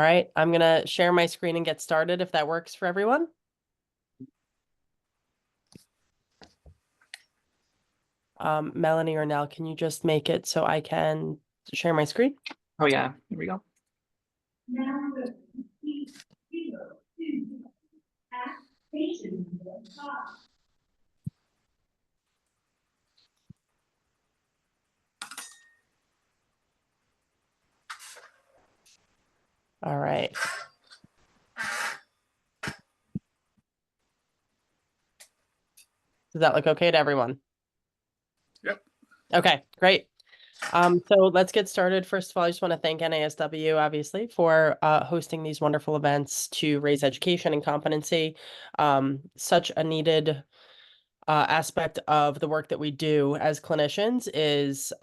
All right, I'm gonna share my screen and get started if that works for everyone. Melanie or Nell, can you just make it so I can share my screen? Oh yeah, here we go. All right. Does that look okay to everyone? Yep. Okay, great. So let's get started. First of all, I just want to thank NASW, obviously, for hosting these wonderful events to raise education and competency. Such a needed aspect of the work that we do as clinicians is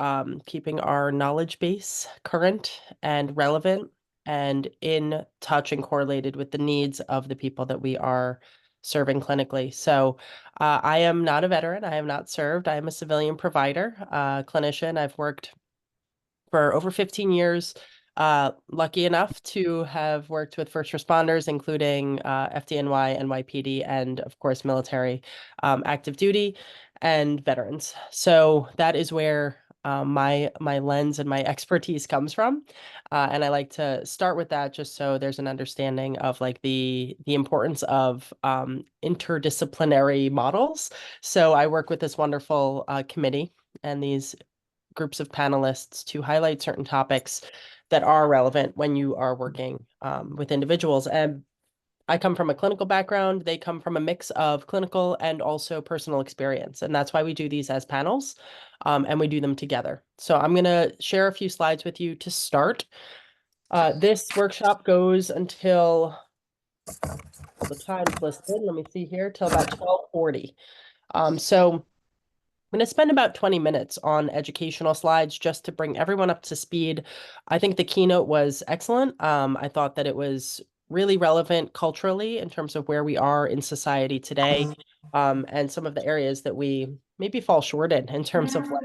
keeping our knowledge base current and relevant and in touch and correlated with the needs of the people that we are serving clinically. So I am not a veteran. I have not served. I am a civilian provider, clinician. I've worked for over 15 years. Lucky enough to have worked with first responders, including FDNY, NYPD, and of course, military, active duty, and veterans. So that is where my lens and my expertise comes from. And I like to start with that just so there's an understanding of like the importance of interdisciplinary models. So I work with this wonderful committee and these groups of panelists to highlight certain topics that are relevant when you are working with individuals. And I come from a clinical background. They come from a mix of clinical and also personal experience. And that's why we do these as panels and we do them together. So I'm going to share a few slides with you to start. This workshop goes until the time's listed. Let me see here, till about 12:40. So I'm going to spend about 20 minutes on educational slides just to bring everyone up to speed. I think the keynote was excellent. I thought that it was really relevant culturally in terms of where we are in society today, and some of the areas that we maybe fall short in terms of like,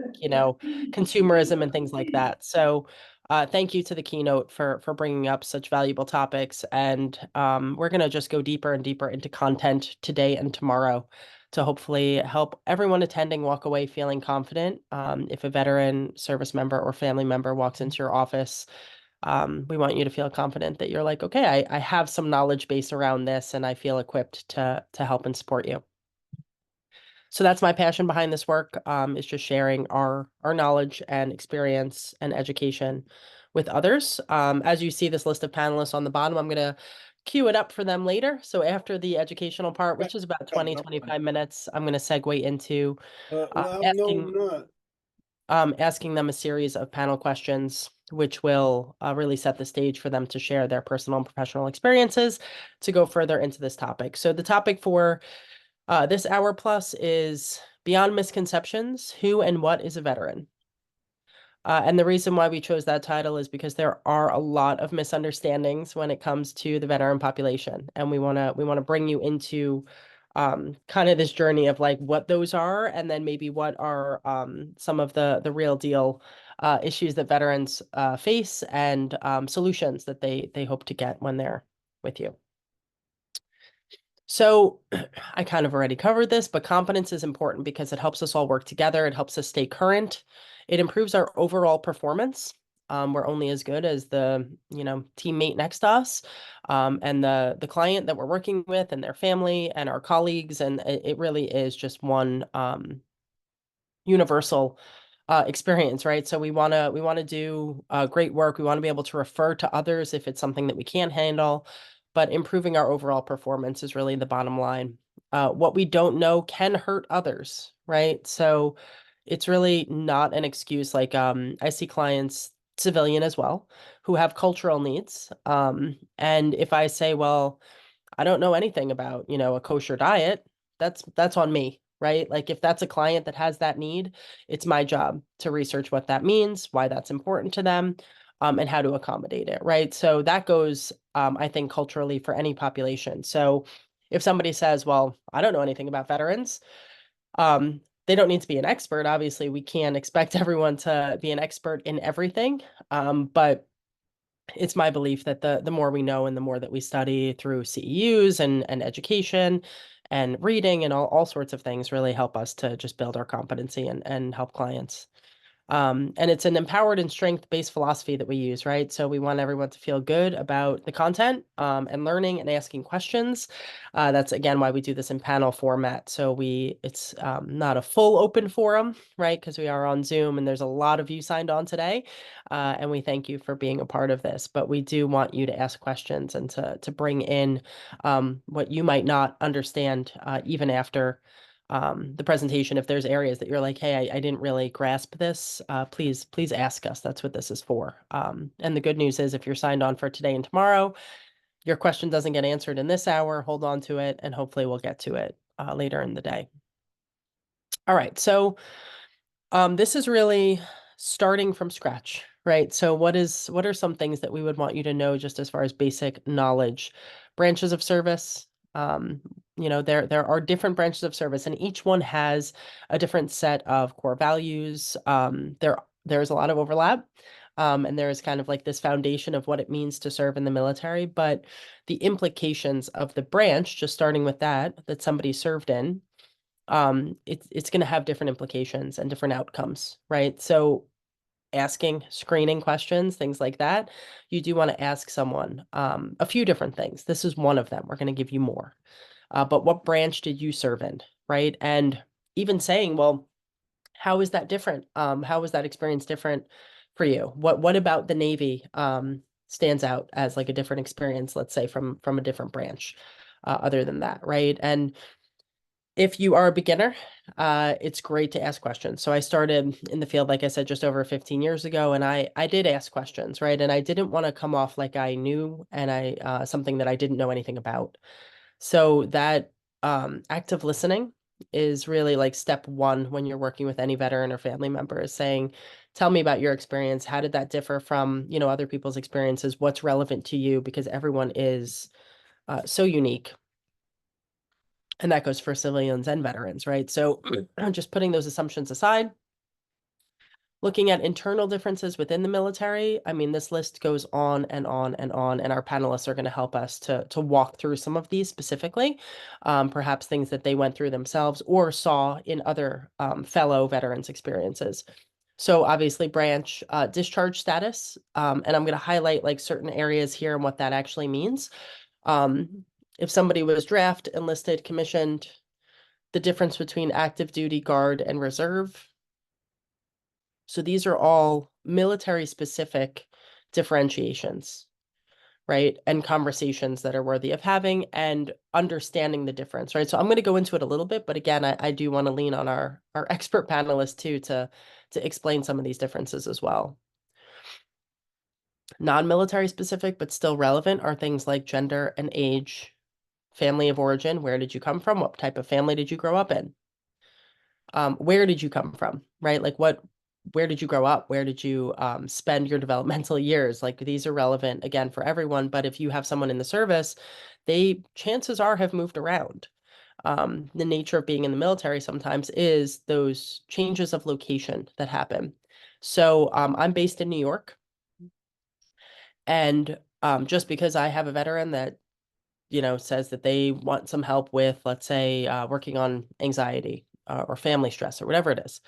consumerism and things like that. So thank you to the keynote for bringing up such valuable topics. And we're going to just go deeper and deeper into content today and tomorrow to hopefully help everyone attending walk away feeling confident. If a veteran, service member, or family member walks into your office, we want you to feel confident that you're like, okay, I have some knowledge base around this and I feel equipped to help and support you. So that's my passion behind this work, is just sharing our knowledge and experience and education with others. As you see this list of panelists on the bottom, I'm going to queue it up for them later. So after the educational part, which is about 20, 25 minutes, I'm going to segue into asking them a series of panel questions, which will really set the stage for them to share their personal and professional experiences to go further into this topic. So the topic for this hour plus is Beyond Misconceptions, Who and What is a Veteran? And the reason why we chose that title is because there are a lot of misunderstandings when it comes to the veteran population. And we wanna bring you into kind of this journey of like what those are, and then maybe what are some of the real deal issues that veterans face, and solutions that they hope to get when they're with you. So I kind of already covered this, but competence is important because it helps us all work together. It helps us stay current. It improves our overall performance. We're only as good as the, teammate next to us, and the client that we're working with and their family and our colleagues. And it really is just one universal experience, right? So we want to do great work. We want to be able to refer to others if it's something that we can't handle, but improving our overall performance is really the bottom line. What we don't know can hurt others, right? So it's really not an excuse. Like I see clients, civilian as well, who have cultural needs. And if I say, well, I don't know anything about, a kosher diet, that's on me, right? Like if that's a client that has that need, it's my job to research what that means, why that's important to them, and how to accommodate it, right? So that goes, I think, culturally for any population. So if somebody says, well, I don't know anything about veterans, they don't need to be an expert. Obviously, we can't expect everyone to be an expert in everything. But it's my belief that the more we know and the more that we study through CEUs and education and reading and all sorts of things really help us to just build our competency and help clients. And it's an empowered and strength-based philosophy that we use, right? So we want everyone to feel good about the content and learning and asking questions. That's again why we do this in panel format. So it's not a full open forum, right? Because we are on Zoom and there's a lot of you signed on today. And we thank you for being a part of this. But we do want you to ask questions and to bring in what you might not understand even after the presentation. If there's areas that you're like, hey, I didn't really grasp this, please ask us. That's what this is for. And the good news is if you're signed on for today and tomorrow, your question doesn't get answered in this hour, hold on to it, and hopefully we'll get to it later in the day. All right, so this is really starting from scratch, right? So what are some things that we would want you to know just as far as basic knowledge? Branches of service. There are different branches of service, and each one has a different set of core values. There's a lot of overlap, and there is kind of like this foundation of what it means to serve in the military, but the implications of the branch, just starting with that somebody served in, it's going to have different implications and different outcomes, right? So asking screening questions, things like that, you do want to ask someone a few different things. This is one of them. We're going to give you more. But what branch did you serve in, right? And even saying, well, how is that different? How was that experience different for you? What about the Navy stands out as like a different experience, let's say from a different branch, other than that, right? And if you are a beginner, it's great to ask questions. So I started in the field, like I said, just over 15 years ago, and I did ask questions, right? And I didn't want to come off like I knew and something that I didn't know anything about. So that active listening is really like step one when you're working with any veteran or family member, is saying, tell me about your experience. How did that differ from, other people's experiences? What's relevant to you? Because everyone is so unique. And that goes for civilians and veterans, right? So just putting those assumptions aside, looking at internal differences within the military, I mean, this list goes on and on and on, and our panelists are going to help us to walk through some of these specifically, perhaps things that they went through themselves or saw in other fellow veterans' experiences. So obviously branch discharge status, and I'm going to highlight like certain areas here and what that actually means. If somebody was draft, enlisted, commissioned, the difference between active duty, guard, and reserve. So these are all military specific differentiations, right? And conversations that are worthy of having and understanding the difference, right? So I'm going to go into it a little bit, but again, I do want to lean on our expert panelists too to explain some of these differences as well. Non-military specific, but still relevant are things like gender and age, family of origin. Where did you come from? What type of family did you grow up in? Where did you come from, right? Like where did you grow up? Where did you spend your developmental years? Like these are relevant again for everyone, but if you have someone in the service, they chances are have moved around. The nature of being in the military sometimes is those changes of location that happen. So I'm based in New York, and just because I have a veteran that says that they want some help with, let's say, working on anxiety or family stress or whatever it is,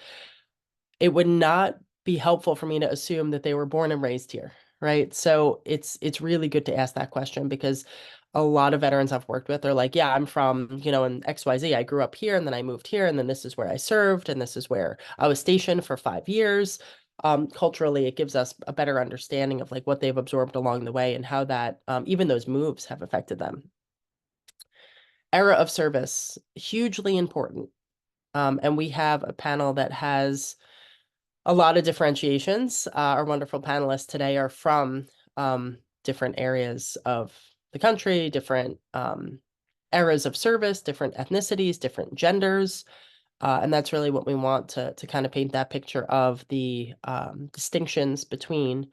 it would not be helpful for me to assume that they were born and raised here, right? So it's really good to ask that question, because a lot of veterans I've worked with are like, yeah, I'm from, in XYZ. I grew up here and then I moved here and then this is where I served and this is where I was stationed for 5 years. Culturally, it gives us a better understanding of like what they've absorbed along the way and how that even those moves have affected them. Era of service, hugely important. And we have a panel that has a lot of differentiations. Our wonderful panelists today are from different areas of the country, different eras of service, different ethnicities, different genders. And that's really what we want to kind of paint that picture of the distinctions between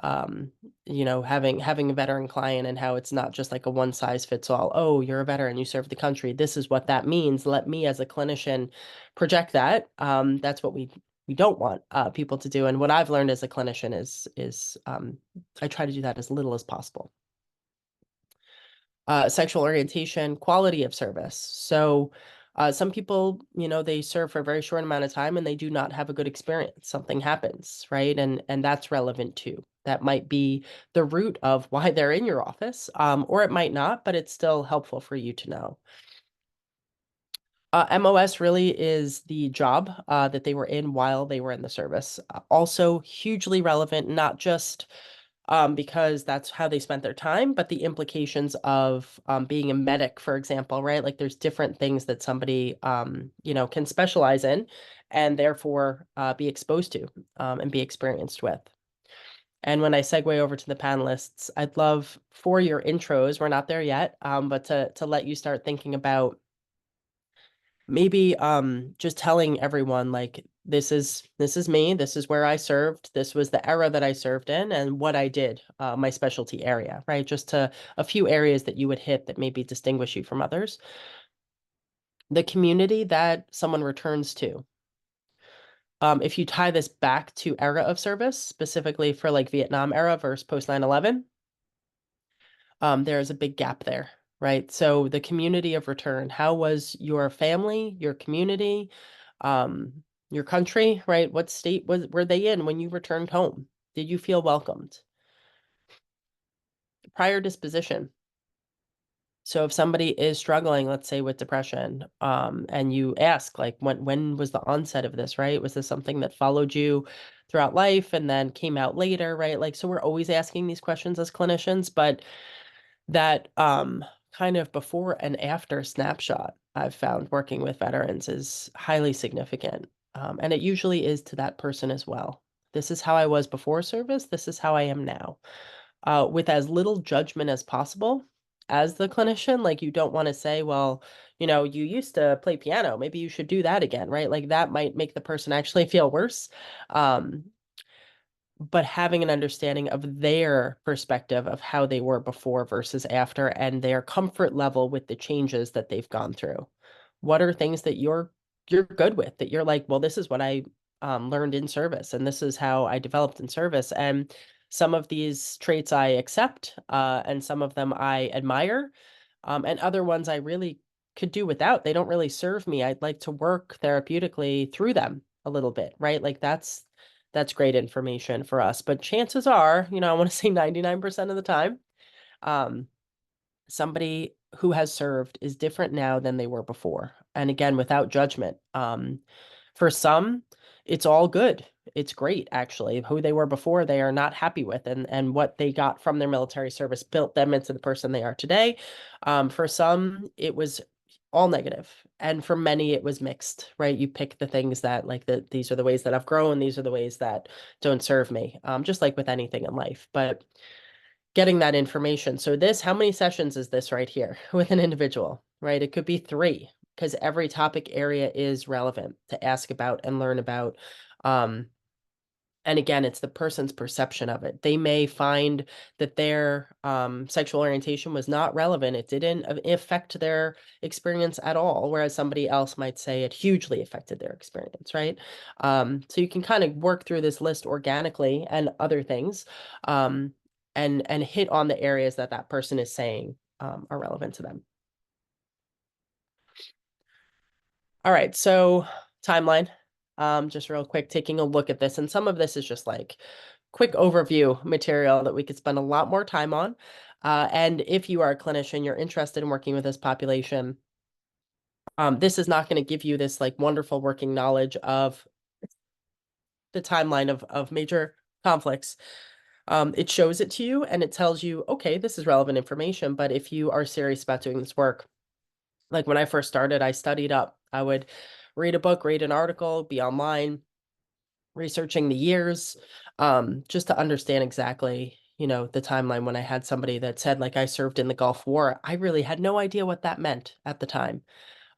having a veteran client and how it's not just like a one size fits all. Oh, you're a veteran, you serve the country. This is what that means. Let me as a clinician project that. That's what we we don't want people to do. And what I've learned as a clinician is I try to do that as little as possible. Sexual orientation, quality of service. So some people, they serve for a very short amount of time and they do not have a good experience. Something happens, right? And that's relevant too. That might be the root of why they're in your office, or it might not, but it's still helpful for you to know. MOS really is the job that they were in while they were in the service. Also hugely relevant, not just because that's how they spent their time, but the implications of being a medic, for example, right? Like there's different things that somebody, can specialize in and therefore be exposed to and be experienced with. And when I segue over to the panelists, I'd love for your intros, we're not there yet, but to let you start thinking about maybe just telling everyone like this is me, this is where I served, this was the era that I served in and what I did, my specialty area, right? Just to a few areas that you would hit that maybe distinguish you from others. The community that someone returns to. If you tie this back to era of service, specifically for like Vietnam era versus post 9/11, there is a big gap there, right? So the community of return, how was your family, your community, your country, right? What state were they in when you returned home? Did you feel welcomed? Prior disposition. So if somebody is struggling, let's say with depression, and you ask like when was the onset of this, right? Was this something that followed you throughout life and then came out later, right? Like so we're always asking these questions as clinicians, but that kind of before and after snapshot I've found working with veterans is highly significant. And it usually is to that person as well. This is how I was before service. This is how I am now. With as little judgment as possible as the clinician. Like you don't want to say, well, you used to play piano. Maybe you should do that again, right? Like that might make the person actually feel worse. Um, but having an understanding of their perspective of how they were before versus after and their comfort level with the changes that they've gone through. What are things that you're good with that you're like, well, this is what I learned in service and this is how I developed in service. And some of these traits I accept and some of them I admire and other ones I really could do without. They don't really serve me. I'd like to work therapeutically through them a little bit, right? Like that's great information for us. But chances are, I want to say 99% of the time, um, somebody who has served is different now than they were before. And again, without judgment. For some, it's all good. It's great, actually. Who they were before, they are not happy with, and what they got from their military service built them into the person they are today. For some, it was all negative, and for many, it was mixed. Right? You pick the things that like these are the ways that I've grown. These are the ways that don't serve me. Just like with anything in life, but getting that information. So how many sessions is this right here with an individual, right? It could be 3 because every topic area is relevant to ask about and learn about. And again, it's the person's perception of it. They may find that their sexual orientation was not relevant. It didn't affect their experience at all, whereas somebody else might say it hugely affected their experience, right? So you can kind of work through this list organically and other things. And hit on the areas that that person is saying are relevant to them. All right, so timeline. Just real quick, taking a look at this, and some of this is just like quick overview material that we could spend a lot more time on. And if you are a clinician, you're interested in working with this population, this is not going to give you this like wonderful working knowledge of the timeline of major conflicts. It shows it to you and it tells you, okay, this is relevant information. But if you are serious about doing this work, like when I first started, I studied up. I would read a book, read an article, be online, researching the years, just to understand exactly, the timeline. When I had somebody that said, like, I served in the Gulf War, I really had no idea what that meant at the time.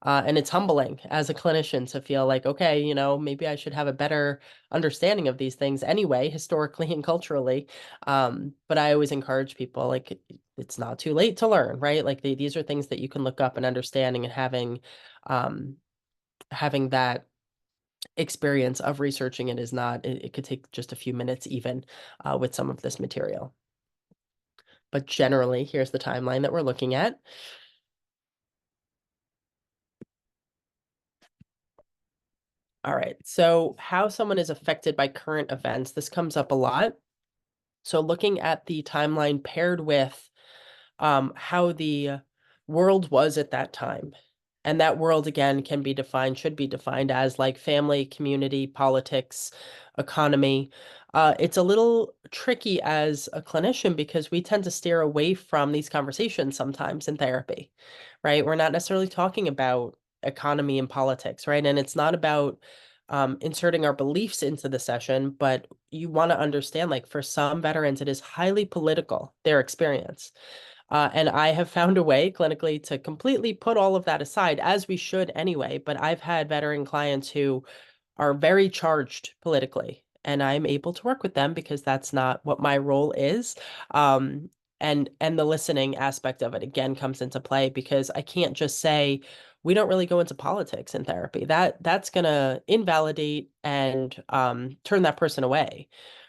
And it's humbling as a clinician to feel like, okay, maybe I should have a better understanding of these things anyway, historically and culturally. But I always encourage people, like, it's not too late to learn, right? Like these are things that you can look up and understanding and having that experience of researching it is not, it could take just a few minutes even with some of this material. But generally, here's the timeline that we're looking at. All right, so how someone is affected by current events, this comes up a lot. So looking at the timeline paired with how the world was at that time. And that world, again, can be defined, should be defined as like family, community, politics, economy. It's a little tricky as a clinician because we tend to steer away from these conversations sometimes in therapy, right? We're not necessarily talking about economy and politics, right? And it's not about inserting our beliefs into the session, but you want to understand, like for some veterans, it is highly political, their experience. And I have found a way clinically to completely put all of that aside, as we should anyway. But I've had veteran clients who are very charged politically, and I'm able to work with them because that's not what my role is. Um, and the listening aspect of it again comes into play because I can't just say we don't really go into politics in therapy. That's gonna invalidate and turn that person away.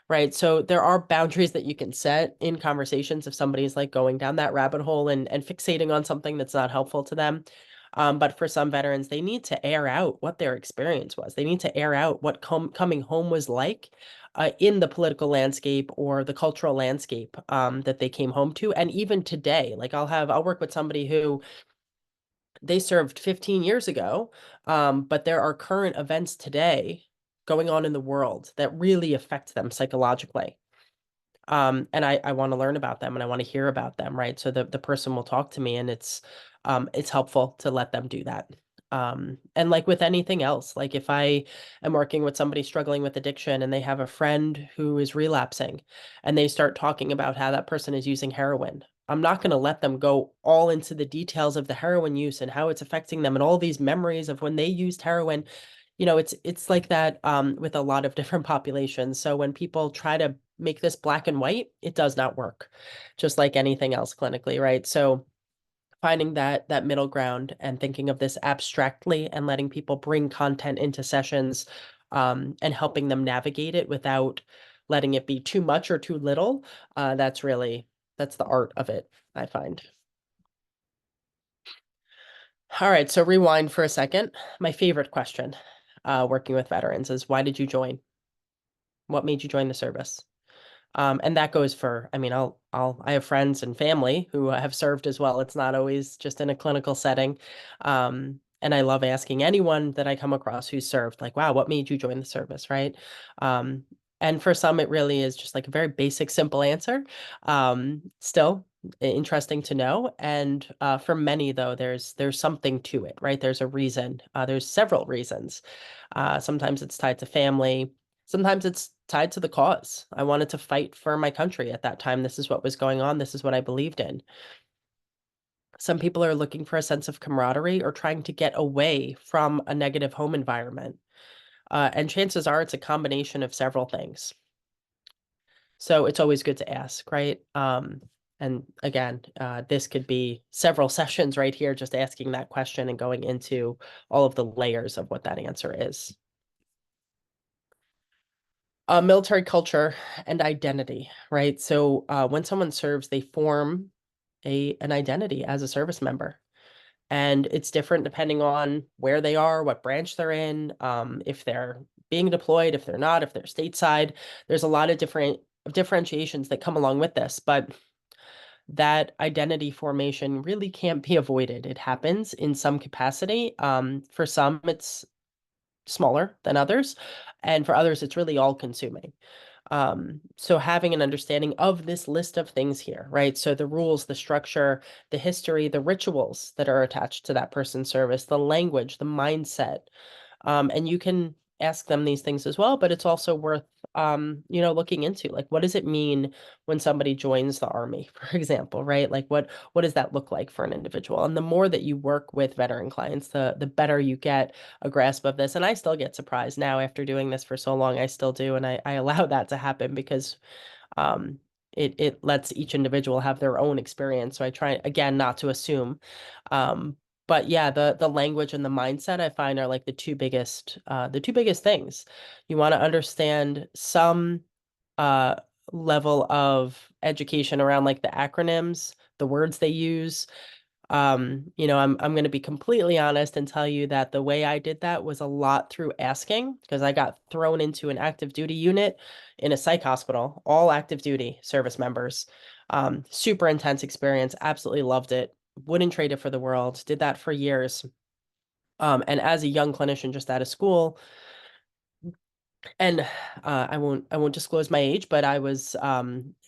Right. So there are boundaries that you can set in conversations if somebody's like going down that rabbit hole and fixating on something that's not helpful to them. But for some veterans, they need to air out what their experience was. They need to air out what coming home was like in the political landscape or the cultural landscape that they came home to. And even today, like I'll work with somebody who they served 15 years ago, but there are current events today going on in the world that really affect them psychologically. And I want to learn about them and I want to hear about them, right? So the person will talk to me and it's helpful to let them do that. And like with anything else, like if I am working with somebody struggling with addiction and they have a friend who is relapsing and they start talking about how that person is using heroin, I'm not going to let them go all into the details of the heroin use and how it's affecting them and all these memories of when they used heroin. It's like that with a lot of different populations. So when people try to make this black and white, it does not work, just like anything else clinically, right? So finding that middle ground and thinking of this abstractly and letting people bring content into sessions and helping them navigate it without letting it be too much or too little, that's the art of it, I find. All right, so rewind for a second. My favorite question working with veterans is why did you join? What made you join the service? And that goes for, I mean, I have friends and family who have served as well. It's not always just in a clinical setting. And I love asking anyone that I come across who's served, like, wow, what made you join the service, right? Um, and for some, it really is just like a very basic, simple answer. Still interesting to know. And for many, though, there's something to it, right? There's a reason. There's several reasons. Sometimes it's tied to family. Sometimes it's tied to the cause. I wanted to fight for my country at that time. This is what was going on. This is what I believed in. Some people are looking for a sense of camaraderie or trying to get away from a negative home environment. And chances are it's a combination of several things. So it's always good to ask, right? And again, this could be several sessions right here, just asking that question and going into all of the layers of what that answer is. Military culture and identity, right? So when someone serves, they form an identity as a service member. And it's different depending on where they are, what branch they're in, if they're being deployed, if they're not, if they're stateside. There's a lot of different differentiations that come along with this, but that identity formation really can't be avoided. It happens in some capacity. For some, it's smaller than others, and for others, it's really all consuming. So having an understanding of this list of things here, right? So the rules, the structure, the history, the rituals that are attached to that person's service, the language, the mindset, and you can ask them these things as well, but it's also worth looking into, like, what does it mean when somebody joins the army, for example, right? Like what does that look like for an individual? And the more that you work with veteran clients, the better you get a grasp of this. And I still get surprised now after doing this for so long. I still do, and I allow that to happen because um it lets each individual have their own experience. So I try again not to assume. But yeah, the language and the mindset I find are like the two biggest things. You want to understand some uh level of education around like the acronyms, the words they use. I'm going to be completely honest and tell you that the way I did that was a lot through asking because I got thrown into an active duty unit in a psych hospital, all active duty service members. Super intense experience, absolutely loved it. Wouldn't trade it for the world. Did that for years. And as a young clinician just out of school, and I won't disclose my age, but I was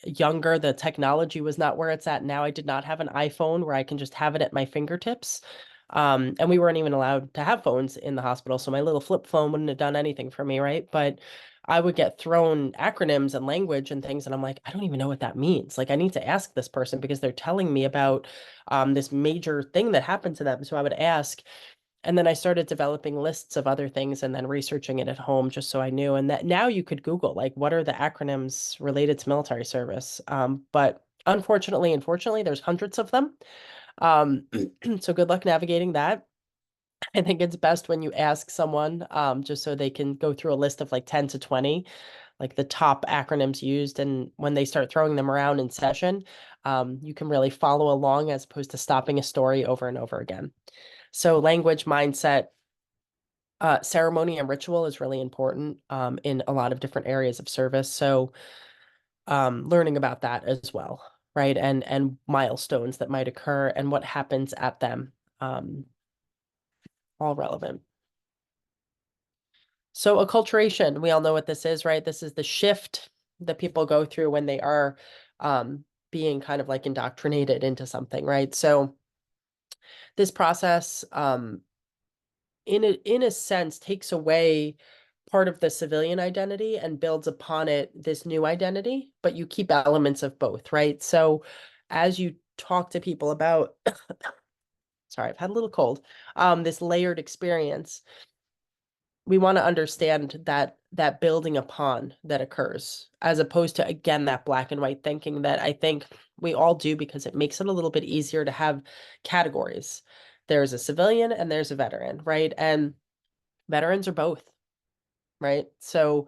younger. The technology was not where it's at now. I did not have an iPhone where I can just have it at my fingertips. And we weren't even allowed to have phones in the hospital, so my little flip phone wouldn't have done anything for me, right? But I would get thrown acronyms and language and things, and I'm like, I don't even know what that means. Like, I need to ask this person because they're telling me about this major thing that happened to them. So I would ask, and then I started developing lists of other things and then researching it at home just so I knew. And that now you could Google, like, what are the acronyms related to military service? But unfortunately, there's hundreds of them. Um, so good luck navigating that. I think it's best when you ask someone, just so they can go through a list of like 10 to 20, like the top acronyms used. And when they start throwing them around in session, you can really follow along as opposed to stopping a story over and over again. So language, mindset, ceremony and ritual is really important in a lot of different areas of service. So learning about that as well, right? And milestones that might occur and what happens at them, all relevant. So acculturation, we all know what this is, right? This is the shift that people go through when they are being kind of like indoctrinated into something, right? So this process in a sense takes away part of the civilian identity and builds upon it this new identity, but you keep elements of both, right? So as you talk to people about, sorry, I've had a little cold, this layered experience, we want to understand that building upon that occurs, as opposed to, again, that black and white thinking that I think we all do because it makes it a little bit easier to have categories. There's a civilian and there's a veteran, right? And veterans are both, right? So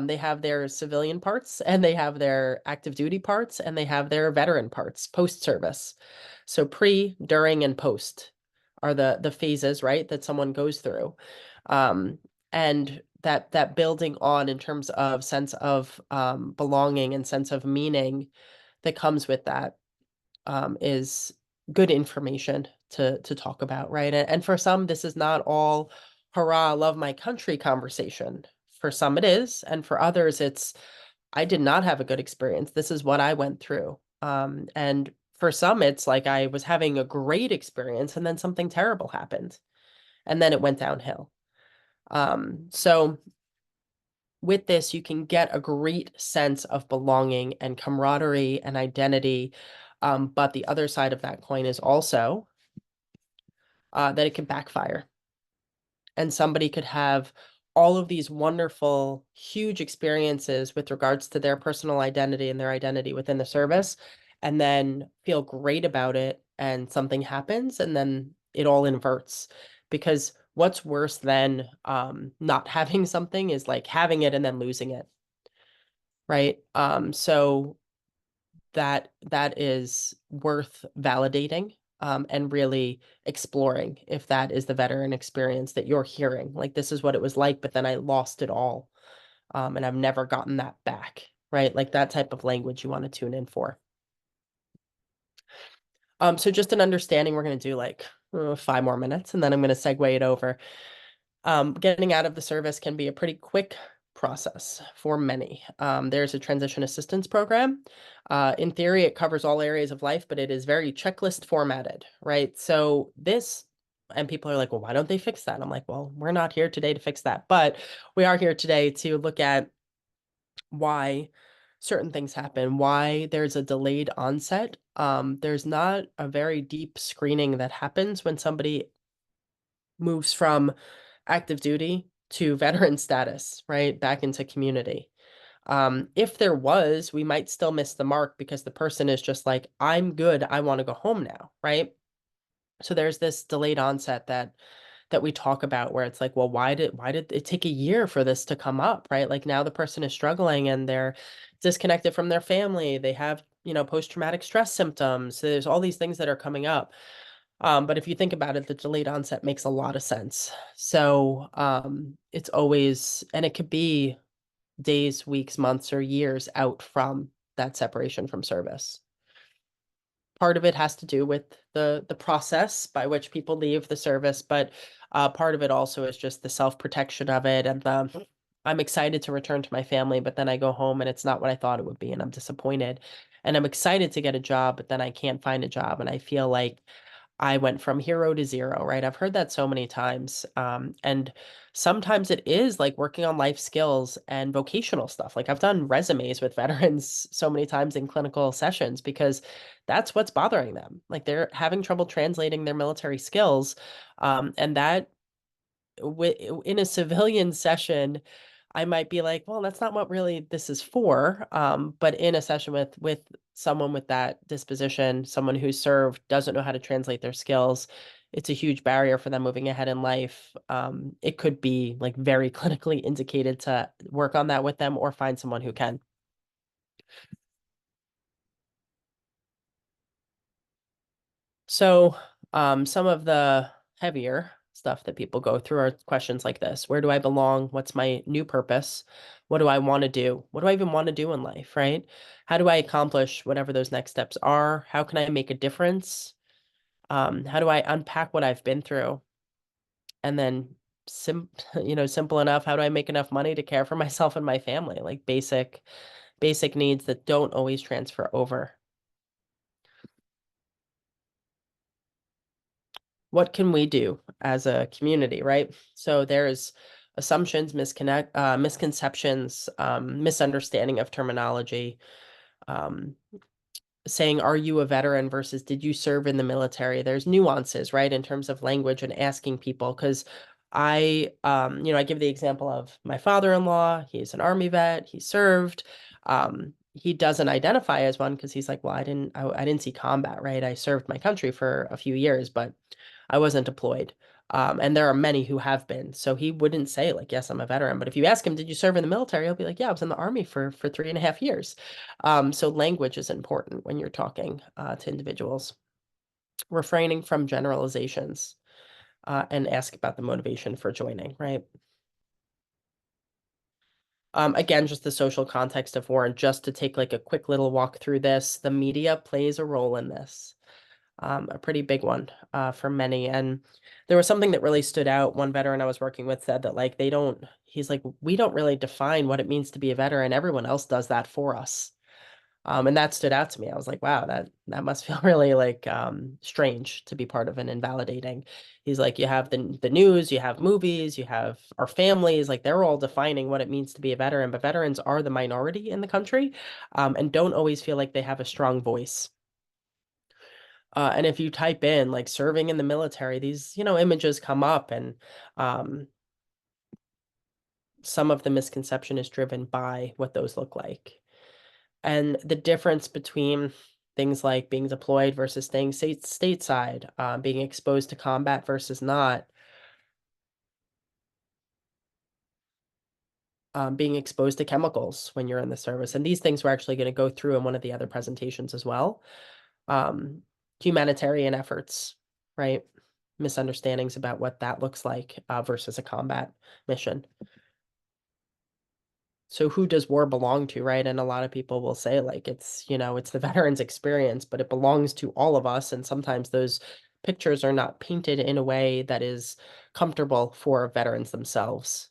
they have their civilian parts and they have their active duty parts and they have their veteran parts post service. So pre, during, and post are the phases, right, that someone goes through. And that building on in terms of sense of belonging and sense of meaning that comes with that is good information to talk about, right? And for some, this is not all hurrah, love my country conversation. For some, it is, and for others, it's I did not have a good experience. This is what I went through. And for some, it's like I was having a great experience, and then something terrible happened, and then it went downhill. So with this, you can get a great sense of belonging and camaraderie and identity. But the other side of that coin is also that it can backfire. And somebody could have all of these wonderful, huge experiences with regards to their personal identity and their identity within the service, and then feel great about it. And something happens, and then it all inverts. Because what's worse than not having something is like having it and then losing it, right? So that is worth validating and really exploring if that is the veteran experience that you're hearing. Like, this is what it was like, but then I lost it all. And I've never gotten that back, right? Like that type of language you want to tune in for. So just an understanding, we're going to do like 5 more minutes, and then I'm going to segue it over. Getting out of the service can be a pretty quick process for many. There's a transition assistance program. In theory, it covers all areas of life, but it is very checklist formatted, right? So and people are like, well, why don't they fix that? I'm like, well, we're not here today to fix that, but we are here today to look at why certain things happen, why there's a delayed onset. There's not a very deep screening that happens when somebody moves from active duty to veteran status, right? Back into community. If there was, we might still miss the mark because the person is just like, I'm good. I want to go home now, right? So there's this delayed onset that we talk about where it's like, well, why did it take a year for this to come up, right? Like now the person is struggling and they're disconnected from their family. They have, post-traumatic stress symptoms. So there's all these things that are coming up. But if you think about it, the delayed onset makes a lot of sense. So it's always, and it could be days, weeks, months, or years out from that separation from service. Part of it has to do with the process by which people leave the service, but part of it also is just the self-protection of it and the I'm excited to return to my family, but then I go home and it's not what I thought it would be, and I'm disappointed. And I'm excited to get a job, but then I can't find a job, and I feel like I went from hero to zero, right? I've heard that so many times. And sometimes it is like working on life skills and vocational stuff. Like I've done resumes with veterans so many times in clinical sessions because that's what's bothering them. Like they're having trouble translating their military skills. And that in a civilian session, I might be like, well, that's not what really this is for. But in a session with someone with that disposition, someone who served, doesn't know how to translate their skills, it's a huge barrier for them moving ahead in life. It could be like very clinically indicated to work on that with them or find someone who can. So, some of the heavier stuff that people go through are questions like this. Where do I belong? What's my new purpose? What do I want to do? What do I even want to do in life, right? How do I accomplish whatever those next steps are? How can I make a difference? How do I unpack what I've been through? And then simple enough, how do I make enough money to care for myself and my family? Like basic needs that don't always transfer over. What can we do as a community, right? So there's assumptions, misconceptions, misunderstanding of terminology, um, saying, are you a veteran versus did you serve in the military? There's nuances, right, in terms of language and asking people, because I give the example of my father-in-law. He's an Army vet. He served. He doesn't identify as one because he's like, well, I didn't see combat, right? I served my country for a few years, but I wasn't deployed. And there are many who have been. So he wouldn't say like, yes, I'm a veteran. But if you ask him, did you serve in the military? He'll be like, yeah, I was in the Army for 3.5 years. So language is important when you're talking to individuals. Refraining from generalizations and ask about the motivation for joining, right? Again, just the social context of war, and just to take like a quick little walk through this, the media plays a role in this. A pretty big one for many. And there was something that really stood out. One veteran I was working with said that like he's like, we don't really define what it means to be a veteran. Everyone else does that for us. And that stood out to me. I was like, wow, that must feel really like strange to be part of and invalidating. He's like, you have the news, you have movies, you have our families, like they're all defining what it means to be a veteran, but veterans are the minority in the country, and don't always feel like they have a strong voice. And if you type in like serving in the military, these, images come up, and um, some of the misconception is driven by what those look like. And the difference between things like being deployed versus staying stateside, being exposed to combat versus not, being exposed to chemicals when you're in the service. And these things we're actually going to go through in one of the other presentations as well. Um, Humanitarian efforts, right? Misunderstandings about what that looks like versus a combat mission. So who does war belong to, right? And a lot of people will say like it's the veterans experience, but it belongs to all of us. And sometimes those pictures are not painted in a way that is comfortable for veterans themselves.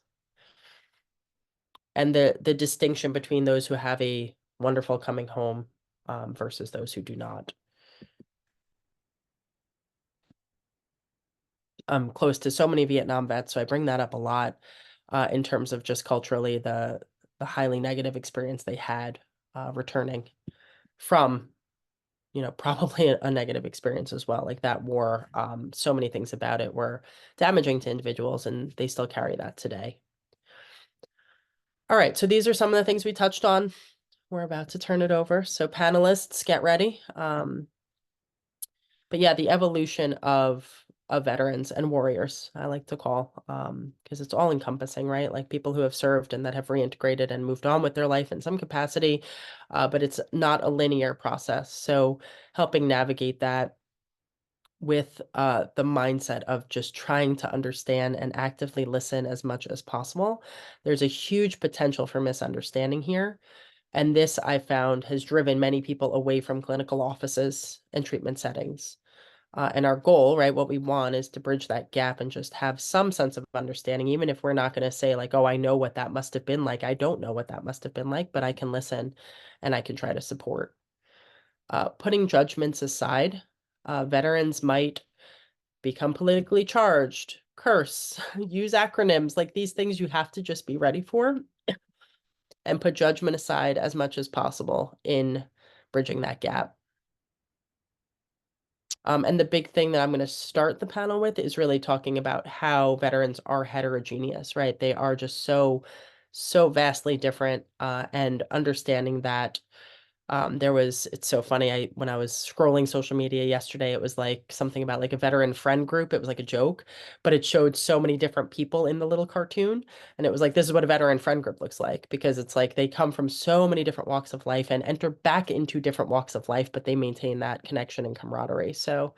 And the distinction between those who have a wonderful coming home versus those who do not. I'm close to so many Vietnam vets, so I bring that up a lot in terms of just culturally the highly negative experience they had returning from, probably a negative experience as well. Like that war, so many things about it were damaging to individuals, and they still carry that today. All right, so these are some of the things we touched on. We're about to turn it over. So panelists, get ready. But yeah, the evolution of veterans and warriors, I like to call, because it's all encompassing, right? Like people who have served and that have reintegrated and moved on with their life in some capacity, but it's not a linear process. So helping navigate that with the mindset of just trying to understand and actively listen as much as possible. There's a huge potential for misunderstanding here. And this I found has driven many people away from clinical offices and treatment settings. And our goal, right, what we want is to bridge that gap and just have some sense of understanding, even if we're not going to say, like, oh, I know what that must have been like. I don't know what that must have been like, but I can listen and I can try to support. Putting judgments aside, veterans might become politically charged, curse, use acronyms, like these things you have to just be ready for and put judgment aside as much as possible in bridging that gap. And the big thing that I'm going to start the panel with is really talking about how veterans are heterogeneous, right? They are just so vastly different, and understanding that it's so funny. When I was scrolling social media yesterday, it was like something about like a veteran friend group. It was like a joke, but it showed so many different people in the little cartoon. And it was like, this is what a veteran friend group looks like, because it's like they come from so many different walks of life and enter back into different walks of life, but they maintain that connection and camaraderie. So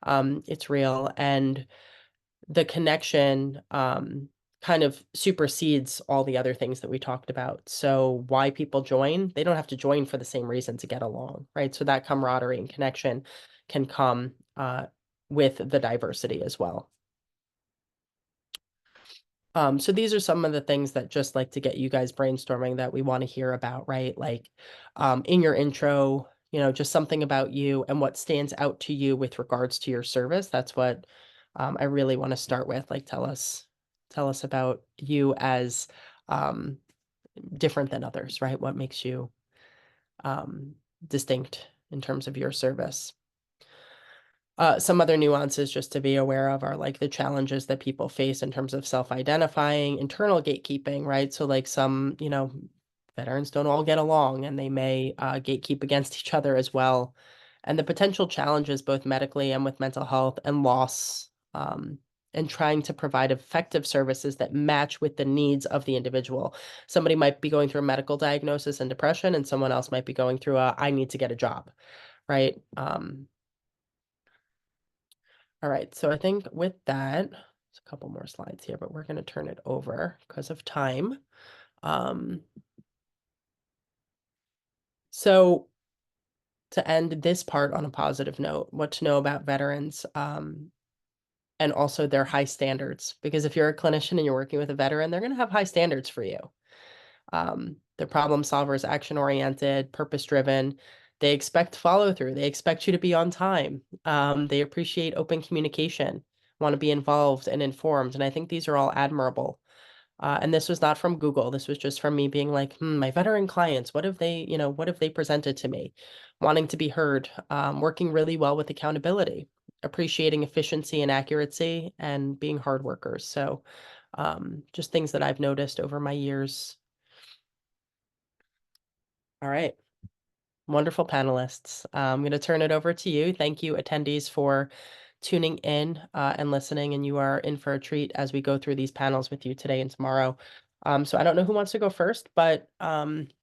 it's real. And the connection kind of supersedes all the other things that we talked about. So why people join, they don't have to join for the same reason to get along, right? So that camaraderie and connection can come with the diversity as well. So these are some of the things that just like to get you guys brainstorming that we want to hear about, right? Like in your intro, just something about you and what stands out to you with regards to your service. That's what I really want to start with. Like tell us about you as um, different than others, right? What makes you distinct in terms of your service. Some other nuances just to be aware of are like the challenges that people face in terms of self-identifying, internal gatekeeping, right? So like some, veterans don't all get along and they may gatekeep against each other as well. And the potential challenges both medically and with mental health and loss, and trying to provide effective services that match with the needs of the individual. Somebody might be going through a medical diagnosis and depression, and someone else might be going through I need to get a job, right? All right, so I think with that, there's a couple more slides here, but we're going to turn it over because of time. So to end this part on a positive note, what to know about veterans, and also their high standards, because if you're a clinician and you're working with a veteran, they're going to have high standards for you. They're problem solvers, action-oriented, purpose-driven. They expect follow through. They expect you to be on time. They appreciate open communication, want to be involved and informed. And I think these are all admirable. And this was not from Google. This was just from me being like, my veteran clients, what have they presented to me? Wanting to be heard, working really well with accountability, appreciating efficiency and accuracy, and being hard workers. So just things that I've noticed over my years. All right. Wonderful panelists. I'm going to turn it over to you. Thank you, attendees, for tuning in and listening. And you are in for a treat as we go through these panels with you today and tomorrow. So I don't know who wants to go first, but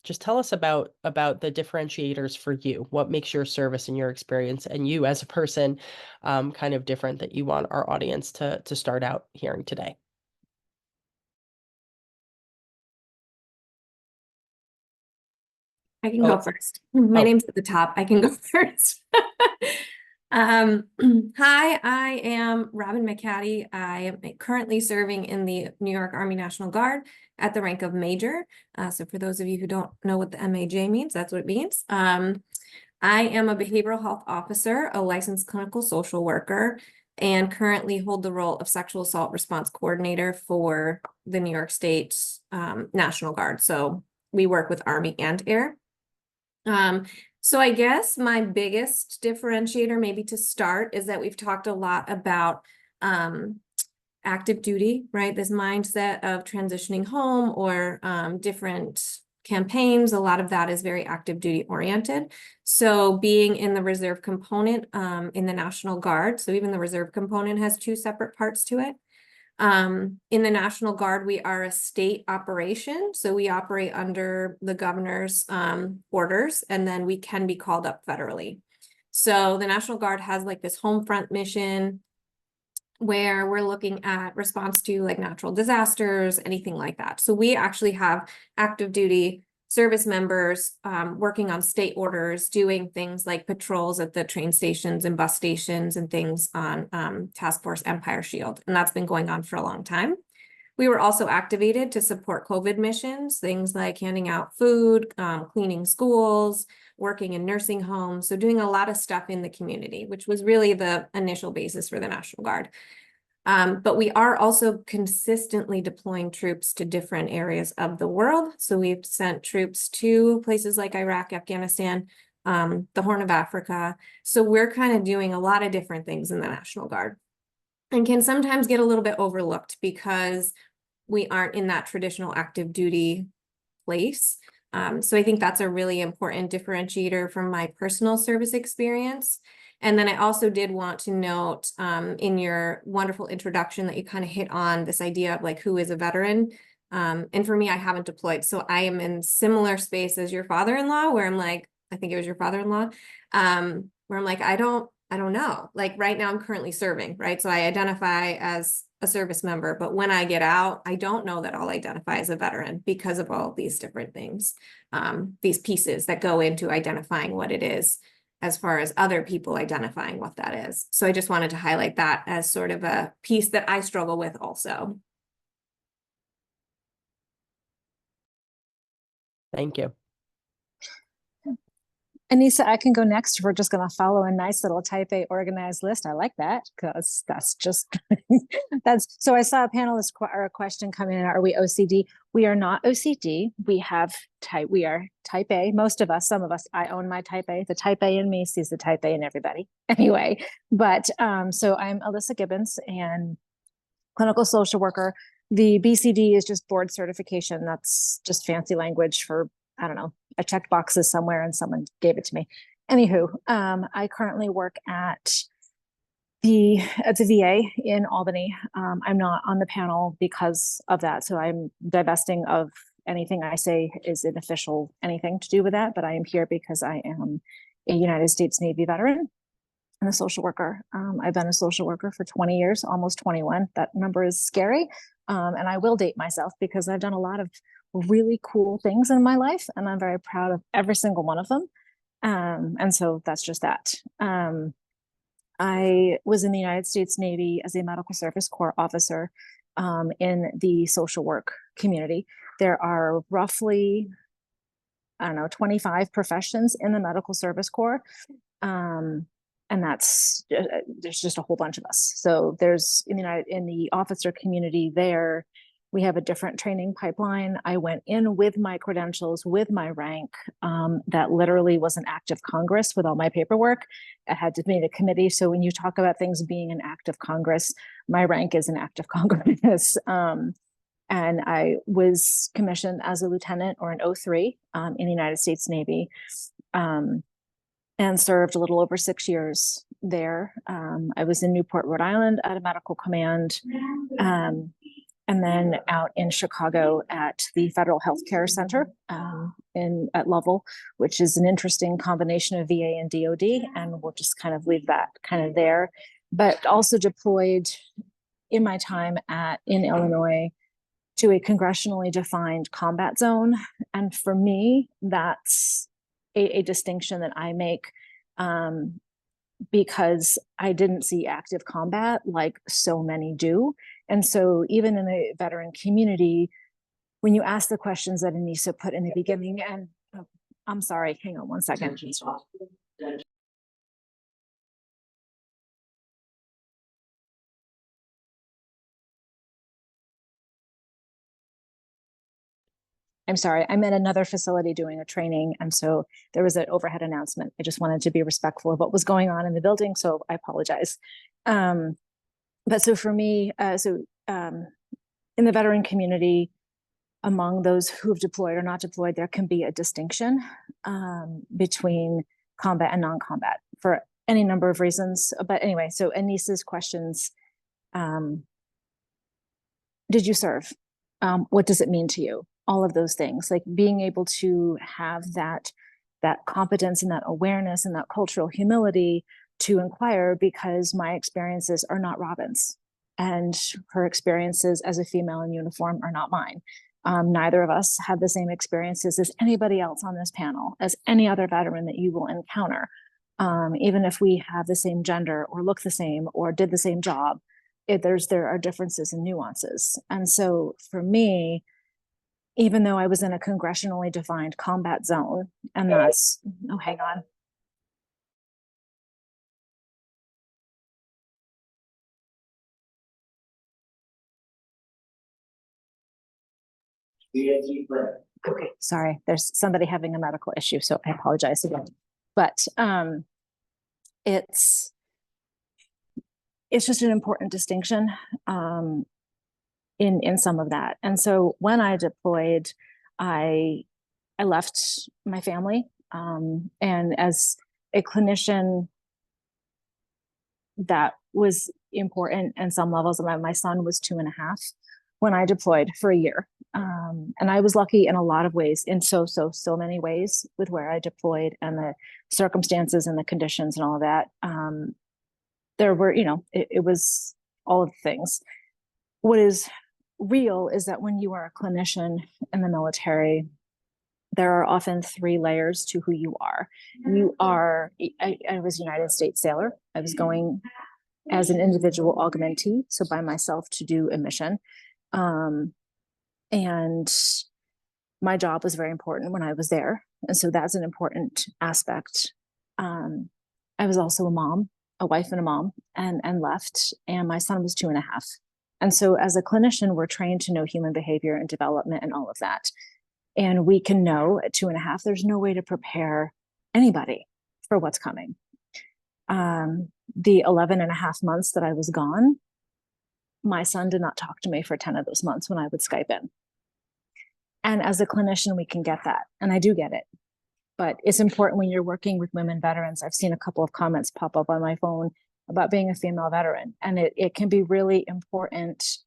just tell us about the differentiators for you. What makes your service and your experience and you as a person kind of different that you want our audience to start out hearing today? I can go first. My name's at the top. I can go first. Hi, I am Robin MacHattie. I am currently serving in the New York Army National Guard at the rank of Major. So for those of you who don't know what the MAJ means, that's what it means. I am a behavioral health officer, a licensed clinical social worker, and currently hold the role of sexual assault response coordinator for the New York State National Guard. So we work with Army and Air. So I guess my biggest differentiator maybe to start is that we've talked a lot about active duty, right? This mindset of transitioning home or different campaigns. A lot of that is very active duty oriented. So being in the reserve component in the National Guard, so even the reserve component has two separate parts to it. In the National Guard, we are a state operation. So we operate under the governor's orders, and then we can be called up federally. So the National Guard has like this home front mission where we're looking at response to like natural disasters, anything like that. So we actually have active duty service members working on state orders, doing things like patrols at the train stations and bus stations and things on Task Force Empire Shield. And that's been going on for a long time. We were also activated to support COVID missions, things like handing out food, cleaning schools, working in nursing homes. So doing a lot of stuff in the community, which was really the initial basis for the National Guard. But we are also consistently deploying troops to different areas of the world. So we've sent troops to places like Iraq, Afghanistan, the Horn of Africa. So we're kind of doing a lot of different things in the National Guard, and can sometimes get a little bit overlooked because we aren't in that traditional active duty place. So I think that's a really important differentiator from my personal service experience. And then I also did want to note in your wonderful introduction that you kind of hit on this idea of like, who is a veteran? And for me, I haven't deployed. So I am in similar space as your father-in-law, where I'm like, I think it was your father-in-law, where I'm like, I don't know. Like right now I'm currently serving, right? So I identify as a service member, but when I get out, I don't know that I'll identify as a veteran because of all these different things, these pieces that go into identifying what it is, as far as other people identifying what that is. So I just wanted to highlight that as sort of a piece that I struggle with also. Thank you. Aynisa, I can go next. We're just going to follow a nice little type A organized list. I like that because that's just, that's, so I saw a panelist or a question come in. Are we OCD? We are not OCD. We are type A. Most of us, some of us, I own my type A. The type A in me sees the type A in everybody anyway. But so I'm Alyssa Gibbons and clinical social worker. The BCD is just board certification. That's just fancy language for, I don't know, I checked boxes somewhere and someone gave it to me. Anywho, I currently work at the VA in Albany. I'm not on the panel because of that. So I'm divesting of anything I say is an official anything to do with that, but I am here because I am a United States Navy veteran and a social worker. I've been a social worker for 20 years, almost 21. That number is scary. And I will date myself because I've done a lot of really cool things in my life, and I'm very proud of every single one of them. And so that's just that. I was in the United States Navy as a medical service corps officer in the social work community. There are roughly, I don't know, 25 professions in the medical service corps. And that's, there's just a whole bunch of us. So there's in the officer community there, we have a different training pipeline. I went in with my credentials, with my rank, that literally was an act of Congress with all my paperwork. I had to meet a committee. So when you talk about things being an act of Congress, my rank is an act of Congress. And I was commissioned as a lieutenant or an 03 in the United States Navy, and served a little over 6 years there. I was in Newport, Rhode Island at a medical command. And then out in Chicago at the Federal Healthcare Center at Lovell, which is an interesting combination of VA and DOD, and we'll just kind of leave that kind of there. But also deployed in my time in Illinois to a congressionally defined combat zone. And for me, that's a distinction that I make because I didn't see active combat like so many do. And so even in the veteran community, when you ask the questions that Aynisa put in the beginning, and I'm sorry, hang on one second. I'm sorry, I'm at another facility doing a training. And so there was an overhead announcement. I just wanted to be respectful of what was going on in the building. So I apologize. But so for me, in the veteran community, among those who've deployed or not deployed, there can be a distinction between combat and non-combat for any number of reasons. But anyway, so Aynisa's questions, did you serve? What does it mean to you? All of those things, like being able to have that competence and that awareness and that cultural humility to inquire, because my experiences are not Robin's and her experiences as a female in uniform are not mine. Neither of us have the same experiences as anybody else on this panel, as any other veteran that you will encounter. Even if we have the same gender or look the same or did the same job, there are differences and nuances. And so for me, even though I was in a congressionally defined combat zone, and that's, oh, hang on. Okay, sorry, there's somebody having a medical issue, so I apologize again. But it's just an important distinction in some of that. And so when I deployed, I left my family, and as a clinician, that was important in some levels. My son was 2.5 when I deployed for a year. And I was lucky in a lot of ways, in so many ways, with where I deployed and the circumstances and the conditions and all of that. There were, it was all of the things. What is real is that when you are a clinician in the military, there are often 3 layers to who you are. You are, I was a United States sailor. I was going as an individual augmentee, so by myself to do a mission. And my job was very important when I was there. And so that's an important aspect. I was also a mom, a wife and a mom, and left, and my son was 2.5. And so as a clinician, we're trained to know human behavior and development and all of that. And we can know at 2.5, there's no way to prepare anybody for what's coming. The 11.5 months that I was gone, my son did not talk to me for 10 of those months when I would Skype in. And as a clinician, we can get that. And I do get it. But it's important when you're working with women veterans. I've seen a couple of comments pop up on my phone about being a female veteran. And it can be really important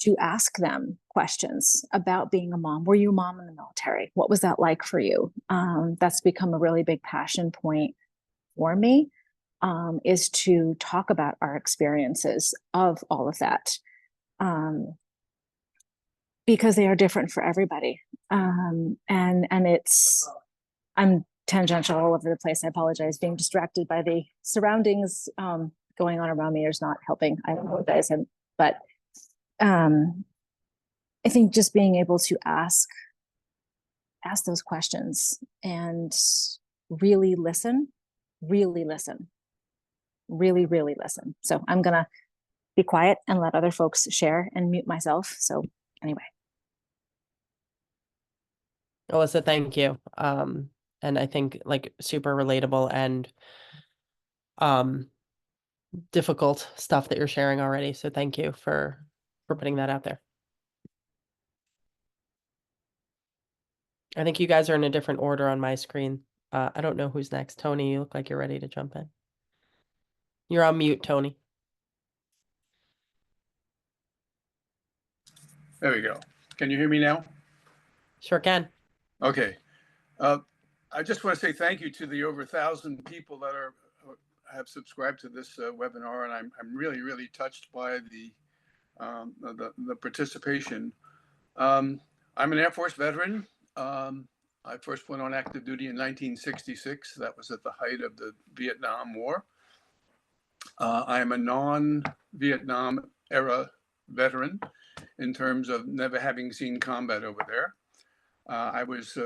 to ask them questions about being a mom. Were you a mom in the military? What was that like for you? That's become a really big passion point for me, is to talk about our experiences of all of that. Because they are different for everybody. And I'm tangential all over the place. I apologize. Being distracted by the surroundings going on around me is not helping. I apologize. But I think just being able to ask those questions and really listen, really listen. So I'm gonna be quiet and let other folks share and mute myself. So anyway. Alyssa, thank you. And I think like super relatable and difficult stuff that you're sharing already. So thank you for putting that out there. I think you guys are in a different order on my screen. I don't know who's next. Tony, you look like you're ready to jump in. You're on mute, Tony. There we go. Can you hear me now? Sure can. Okay. I just want to say thank you to the over 1,000 people that have subscribed to this webinar, and I'm really touched by the participation. I'm an Air Force veteran. I first went on active duty in 1966. That was at the height of the Vietnam War. I am a non-Vietnam era veteran in terms of never having seen combat over there. I was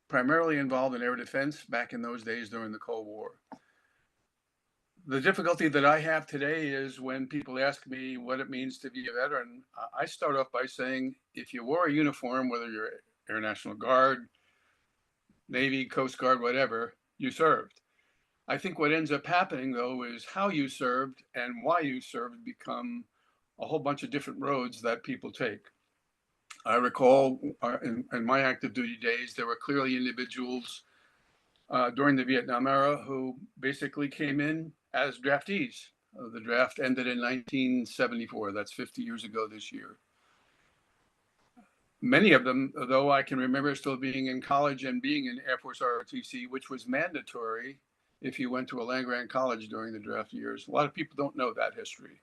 primarily involved in air defense back in those days during the Cold War. The difficulty that I have today is when people ask me what it means to be a veteran, I start off by saying, if you wore a uniform, whether you're Air National Guard, Navy, Coast Guard, whatever, you served. I think what ends up happening, though, is how you served and why you served become a whole bunch of different roads that people take. I recall in my active duty days, there were clearly individuals during the Vietnam era who basically came in as draftees. The draft ended in 1974. That's 50 years ago this year. Many of them, though, I can remember still being in college and being in Air Force ROTC, which was mandatory if you went to a land-grant college during the draft years. A lot of people don't know that history.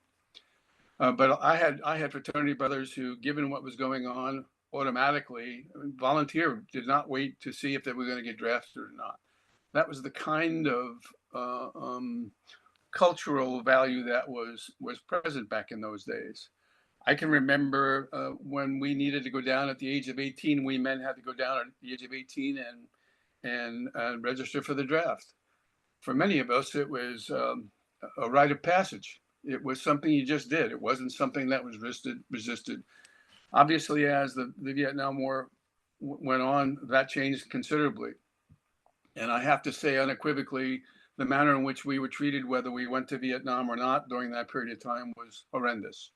But I had fraternity brothers who, given what was going on, automatically volunteered, did not wait to see if they were going to get drafted or not. That was the kind of cultural value that was present back in those days. I can remember when we needed to go down at the age of 18, we men had to go down at the age of 18 and register for the draft. For many of us, it was a rite of passage. It was something you just did. It wasn't something that was resisted. Obviously, as the Vietnam War went on, that changed considerably. And I have to say unequivocally, the manner in which we were treated, whether we went to Vietnam or not during that period of time, was horrendous.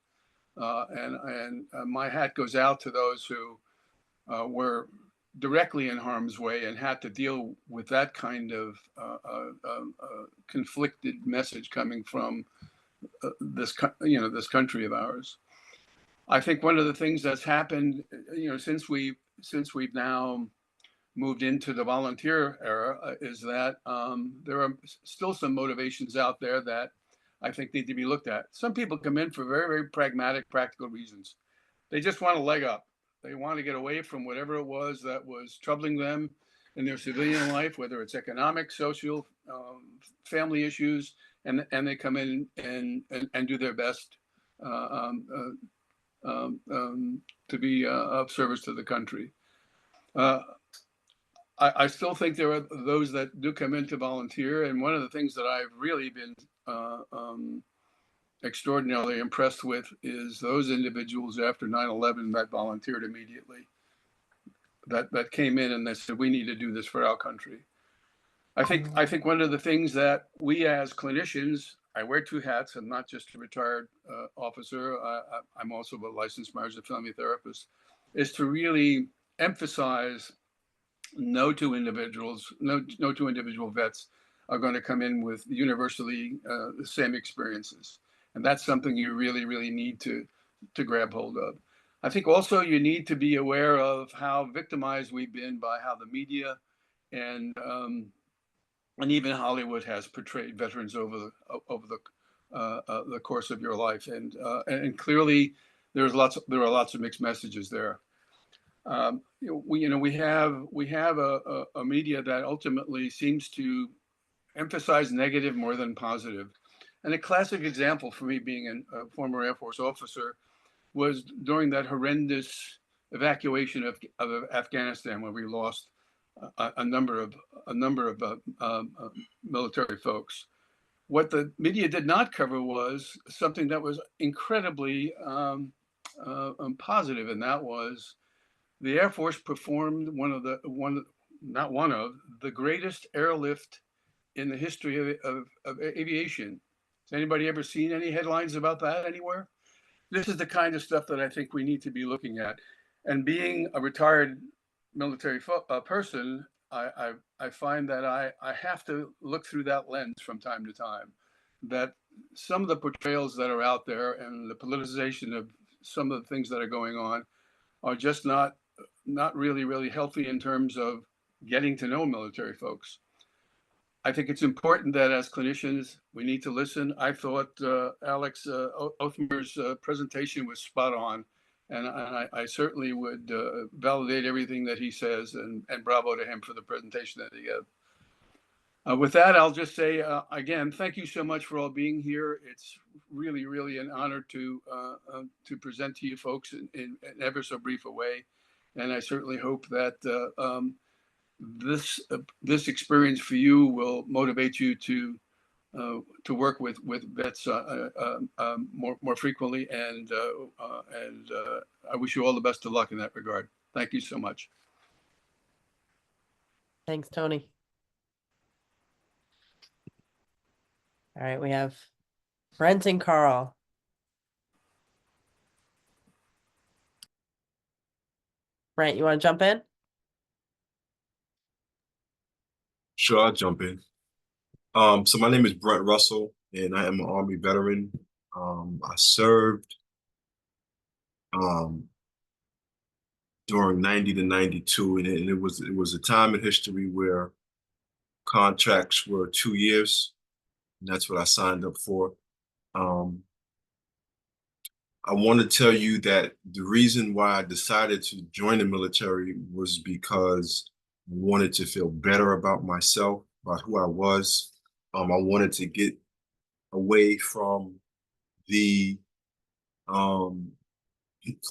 And my hat goes out to those who were directly in harm's way and had to deal with that kind of conflicted message coming from this country of ours. I think one of the things that's happened, since we've now moved into the volunteer era, is that there are still some motivations out there that I think need to be looked at. Some people come in for very, very pragmatic, practical reasons. They just want a leg up. They want to get away from whatever it was that was troubling them in their civilian life, whether it's economic, social, family issues, and they come in and do their best to be of service to the country. I still think there are those that do come in to volunteer, and one of the things that I've really been extraordinarily impressed with is those individuals after 9/11 that volunteered immediately, that came in and they said, we need to do this for our country. I think one of the things that we as clinicians, I wear two hats. I'm not just a retired officer. I'm also a licensed marriage and family therapist, is to really emphasize no two individual vets are going to come in with universally the same experiences. And that's something you really, really need to grab hold of. I think also you need to be aware of how victimized we've been by how the media and even Hollywood has portrayed veterans over the course of your life, and clearly there are lots of mixed messages there. We have a media that ultimately seems to emphasize negative more than positive. And a classic example for me, being a former Air Force officer, was during that horrendous evacuation of Afghanistan, where we lost a number of military folks. What the media did not cover was something that was incredibly positive, and that was the Air Force performed the greatest airlift in the history of aviation. Has anybody ever seen any headlines about that anywhere? This is the kind of stuff that I think we need to be looking at. And being a retired military person, I find that I have to look through that lens from time to time, that some of the portrayals that are out there and the politicization of some of the things that are going on are just not really, really healthy in terms of getting to know military folks. I think it's important that as clinicians, we need to listen. I thought Alex Othmer's presentation was spot on, and I certainly would validate everything that he says, and bravo to him for the presentation that he gave. With that, I'll just say, again, thank you so much for all being here. It's really, really an honor to present to you folks in ever so brief a way. And I certainly hope that this experience for you will motivate you to work with vets more frequently, and I wish you all the best of luck in that regard. Thank you so much. Thanks, Tony. All right, we have Brent and Karl. Brent, you want to jump in? Sure, I'll jump in. So my name is Brent Russell, and I am an Army veteran. I served during 90 to 92, and it was a time in history where contracts were 2 years, and that's what I signed up for. I want to tell you that the reason why I decided to join the military was because I wanted to feel better about myself, about who I was. I wanted to get away from the from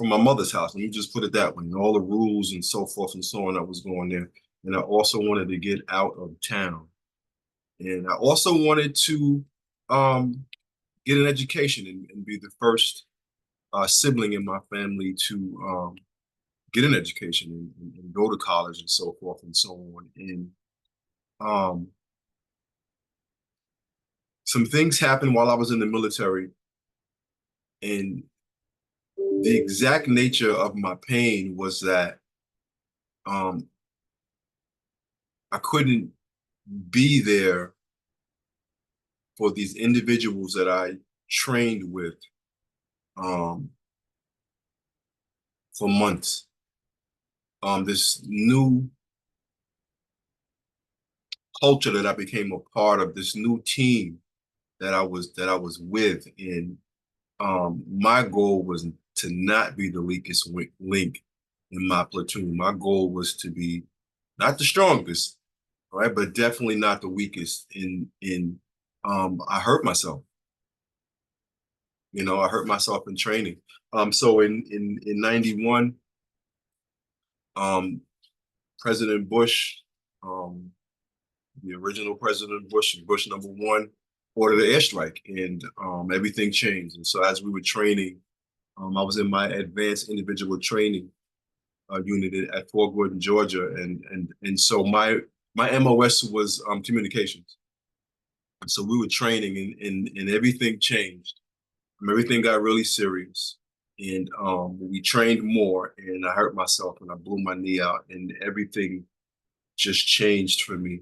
my mother's house. Let me just put it that way. And all the rules and so forth and so on that was going there. And I also wanted to get out of town. And I also wanted to get an education and be the first sibling in my family to get an education and go to college and so forth and so on. And some things happened while I was in the military, and the exact nature of my pain was that I couldn't be there for these individuals that I trained with for months. This new culture that I became a part of, this new team that I was with, and my goal was to not be the weakest link in my platoon. My goal was to be not the strongest, right, but definitely not the weakest. I hurt myself. You know, I hurt myself in training. So in 91, President Bush, the original President Bush, Bush #1, ordered an airstrike, and everything changed. And so as we were training, I was in my advanced individual training unit at Fort Gordon, Georgia, and so my MOS was communications. And so we were training, and everything changed. Everything got really serious, and we trained more, and I hurt myself, and I blew my knee out, and everything just changed for me.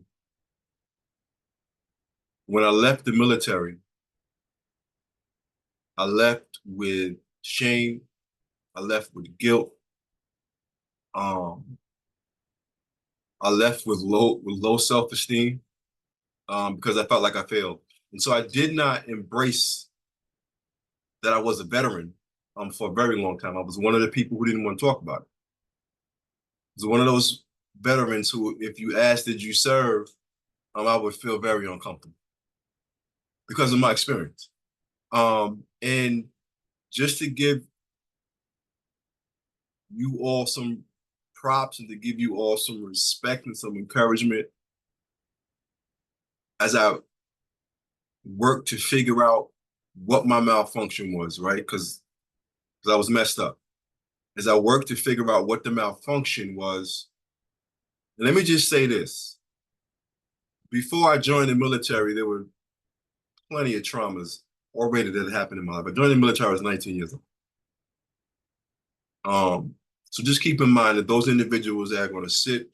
When I left the military, I left with shame. I left with guilt. I left with low self-esteem because I felt like I failed. And so I did not embrace that I was a veteran for a very long time. I was one of the people who didn't want to talk about it. I was one of those veterans who, if you asked, did you serve, I would feel very uncomfortable because of my experience. And just to give you all some props and to give you all some respect and some encouragement as I worked to figure out what my malfunction was, right? Because I was messed up. As I worked to figure out what the malfunction was, and let me just say this. Before I joined the military, there were plenty of traumas already that had happened in my life. I joined the military, I was 19 years old. So just keep in mind that those individuals that are going to sit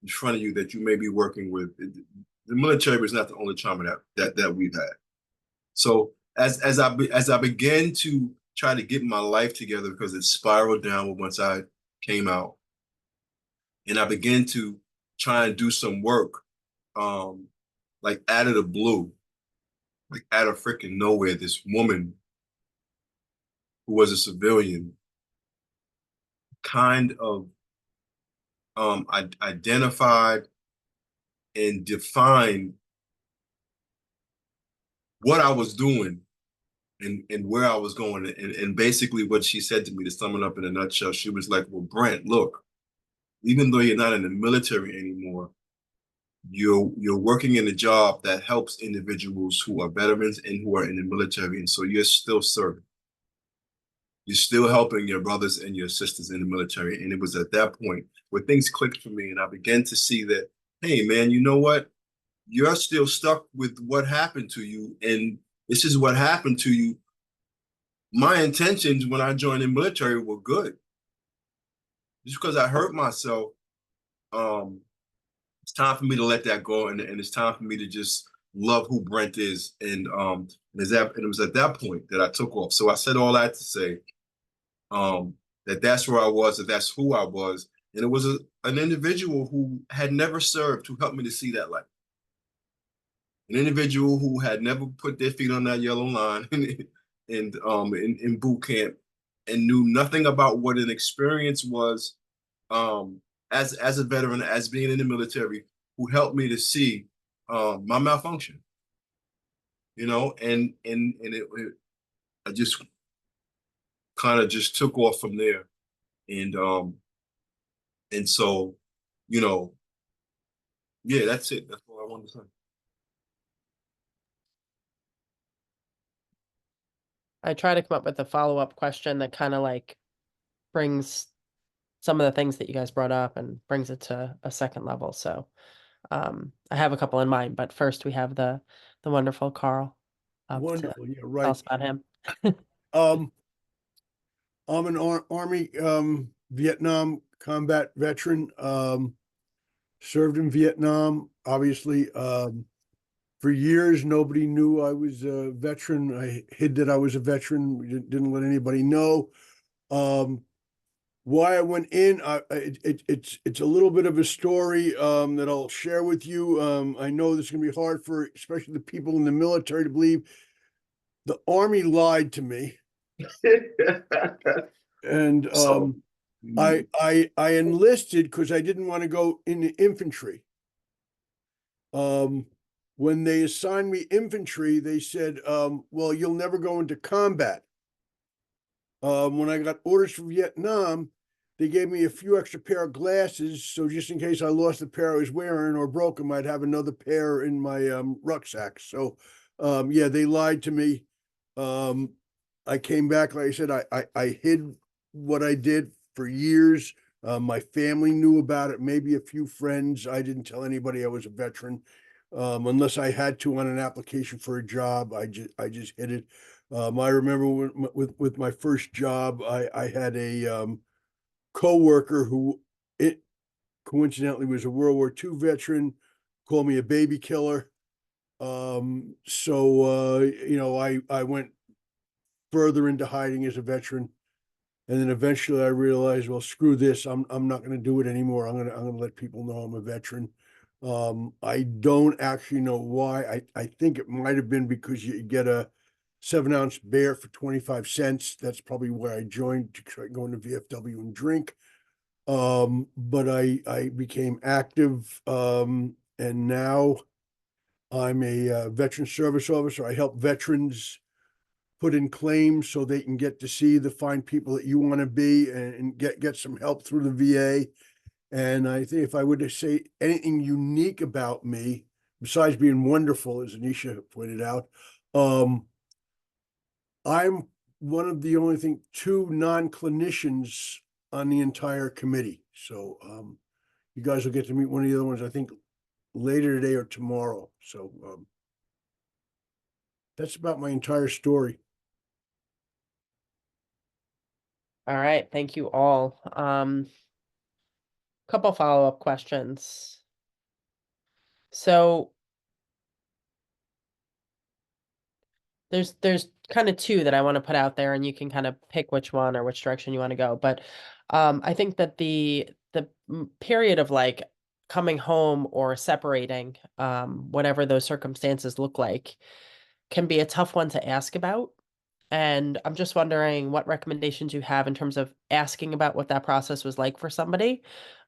in front of you that you may be working with, the military is not the only trauma that we've had. So as I began to try to get my life together, because it spiraled downward once I came out, and I began to try and do some work, like out of the blue, like out of freaking nowhere, this woman who was a civilian kind of identified and defined what I was doing and where I was going. And basically what she said to me, to sum it up in a nutshell, she was like, well, Brent, look, even though you're not in the military anymore, you're working in a job that helps individuals who are veterans and who are in the military. And so you're still serving. You're still helping your brothers and your sisters in the military. And it was at that point where things clicked for me, and I began to see that, hey, man, you know what? You're still stuck with what happened to you, and this is what happened to you. My intentions when I joined the military were good. just because I hurt myself, it's time for me to let that go, and it's time for me to just love who Brent is. And it was at that point that I took off. So I said all that to say that's where I was, that's who I was. And it was an individual who had never served who helped me to see that light. An individual who had never put their feet on that yellow line in boot camp and knew nothing about what an experience was as a veteran, as being in the military, who helped me to see my malfunction. You know, and I just kind of just took off from there. And so, you know, yeah, that's it. That's all I wanted to say. I try to come up with a follow-up question that kind of like brings some of the things that you guys brought up and brings it to a second level. So I have a couple in mind, but first we have the wonderful Karl up to Wonderful, yeah, tell right. us about him. I'm an Army Vietnam combat veteran. Served in Vietnam, obviously. For years, nobody knew I was a veteran. I hid that I was a veteran. We didn't let anybody know. Why I went in, it's a little bit of a story that I'll share with you. I know this is going to be hard for especially the people in the military to believe. The Army lied to me. And I enlisted because I didn't want to go in the infantry. When they assigned me infantry, they said, well, you'll never go into combat. When I got orders for Vietnam, they gave me a few extra pair of glasses. So just in case I lost the pair I was wearing or broke them, I'd have another pair in my rucksack. So yeah, they lied to me. I came back, like I said, I hid what I did for years. My family knew about it, maybe a few friends. I didn't tell anybody I was a veteran, unless I had to on an application for a job. I just hid it. I remember with my first job, I had a coworker who coincidentally was a World War II veteran, called me a baby killer. So you know, I went further into hiding as a veteran. And then eventually I realized, well, screw this. I'm not going to do it anymore. I'm going to let people know I'm a veteran. I don't actually know why. I think it might have been because you get a 7-ounce beer for 25 cents. That's probably where I joined to try going to VFW and drink. But I became active, and now I'm a veteran service officer. I help veterans put in claims so they can get to see the fine people that you want to be and get some help through the VA. And I think if I were to say anything unique about me, besides being wonderful, as Aynisa pointed out, I'm one of the only two non-clinicians on the entire committee. So you guys will get to meet one of the other ones, I think, later today or tomorrow. So that's about my entire story. All right, thank you all. Couple follow-up questions. So there's kind of two that I want to put out there, and you can kind of pick which one or which direction you want to go. But I think that the period of like coming home or separating, whatever those circumstances look like, can be a tough one to ask about. And I'm just wondering what recommendations you have in terms of asking about what that process was like for somebody,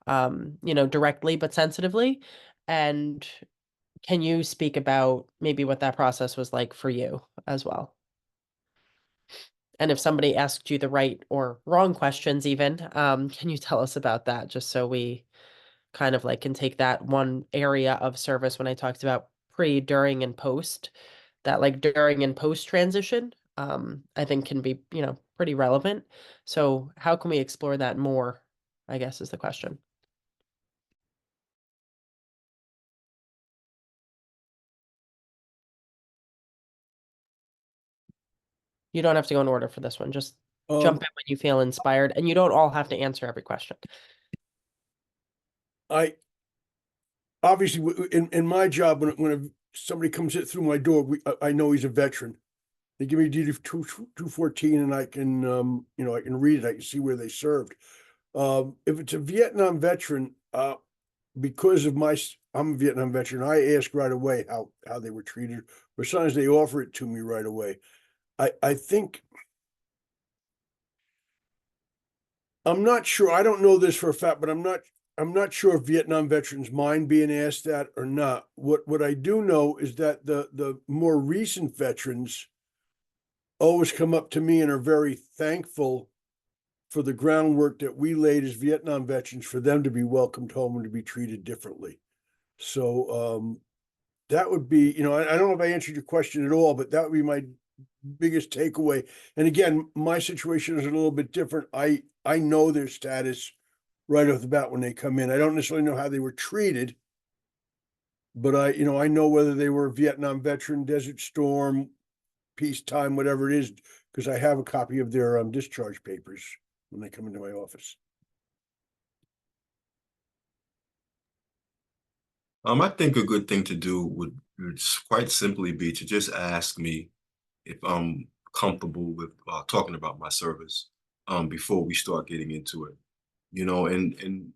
you know, directly but sensitively. And can you speak about maybe what that process was like for you as well? And if somebody asked you the right or wrong questions even, can you tell us about that just so we kind of like can take that one area of service when I talked about pre, during, and post, that like during and post transition, I think can be, you know, pretty relevant. So how can we explore that more, I guess is the question. You don't have to go in order for this one, just Jump in when you feel inspired, and you don't all have to answer every question. I obviously in my job, when somebody comes in through my door, I know he's a veteran. They give me DD 214, and I can I can read it. I can see where they served. If it's a Vietnam veteran, because of I'm a Vietnam veteran, I ask right away how they were treated, or sometimes they offer it to me right away. I think, I'm not sure. I don't know this for a fact, but I'm not sure if Vietnam veterans mind being asked that or not. What I do know is that the more recent veterans always come up to me and are very thankful for the groundwork that we laid as Vietnam veterans for them to be welcomed home and to be treated differently. So that would be, I don't know if I answered your question at all, but that would be my biggest takeaway. And again, my situation is a little bit different. I know their status right off the bat when they come in. I don't necessarily know how they were treated, but I know whether they were a Vietnam veteran, Desert Storm, peacetime, whatever it is, because I have a copy of their discharge papers when they come into my office. I think a good thing to do would quite simply be to just ask me if I'm comfortable with talking about my service before we start getting into it. And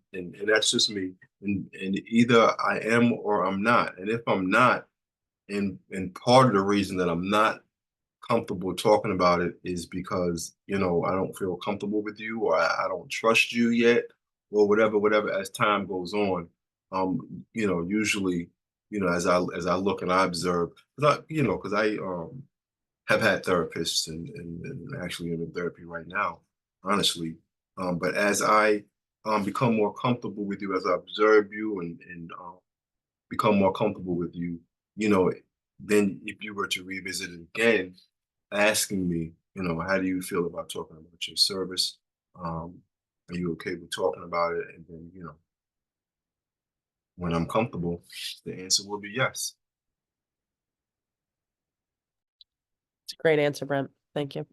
that's just me. And either I am or I'm not. And if I'm not, and part of the reason that I'm not comfortable talking about it is because, I don't feel comfortable with you, or I don't trust you yet, or whatever, as time goes on. Usually, as I look and I observe, because I have had therapists and actually am in therapy right now, honestly. But as I become more comfortable with you, as I observe you and become more comfortable with you, then if you were to revisit it again, asking me, how do you feel about talking about your service? Are you okay with talking about it? And then, when I'm comfortable, the answer will be yes. It's a great answer, Brent. Thank you.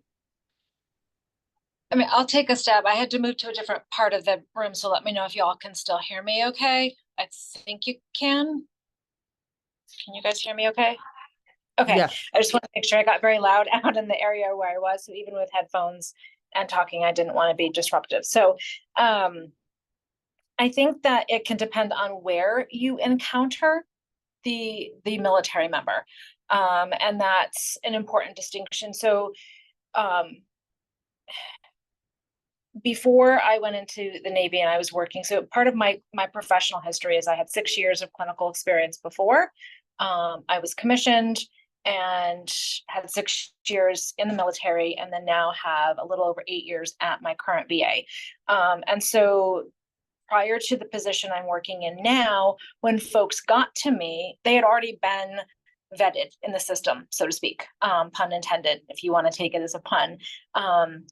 I mean, I'll take a stab. I had to move to a different part of the room, so let me know if y'all can still hear me okay. I think you can. Can you guys hear me okay? Okay. Yeah. I just want to make sure. I got very loud out in the area where I was, so even with headphones and talking, I didn't want to be disruptive. So I think that it can depend on where you encounter the military member. And that's an important distinction. So before I went into the Navy and I was working, so part of my professional history is I had 6 years of clinical experience before. I was commissioned and had 6 years in the military, and then now have a little over 8 years at my current VA. And so prior to the position I'm working in now, when folks got to me, they had already been vetted in the system, so to speak, pun intended, if you want to take it as a pun.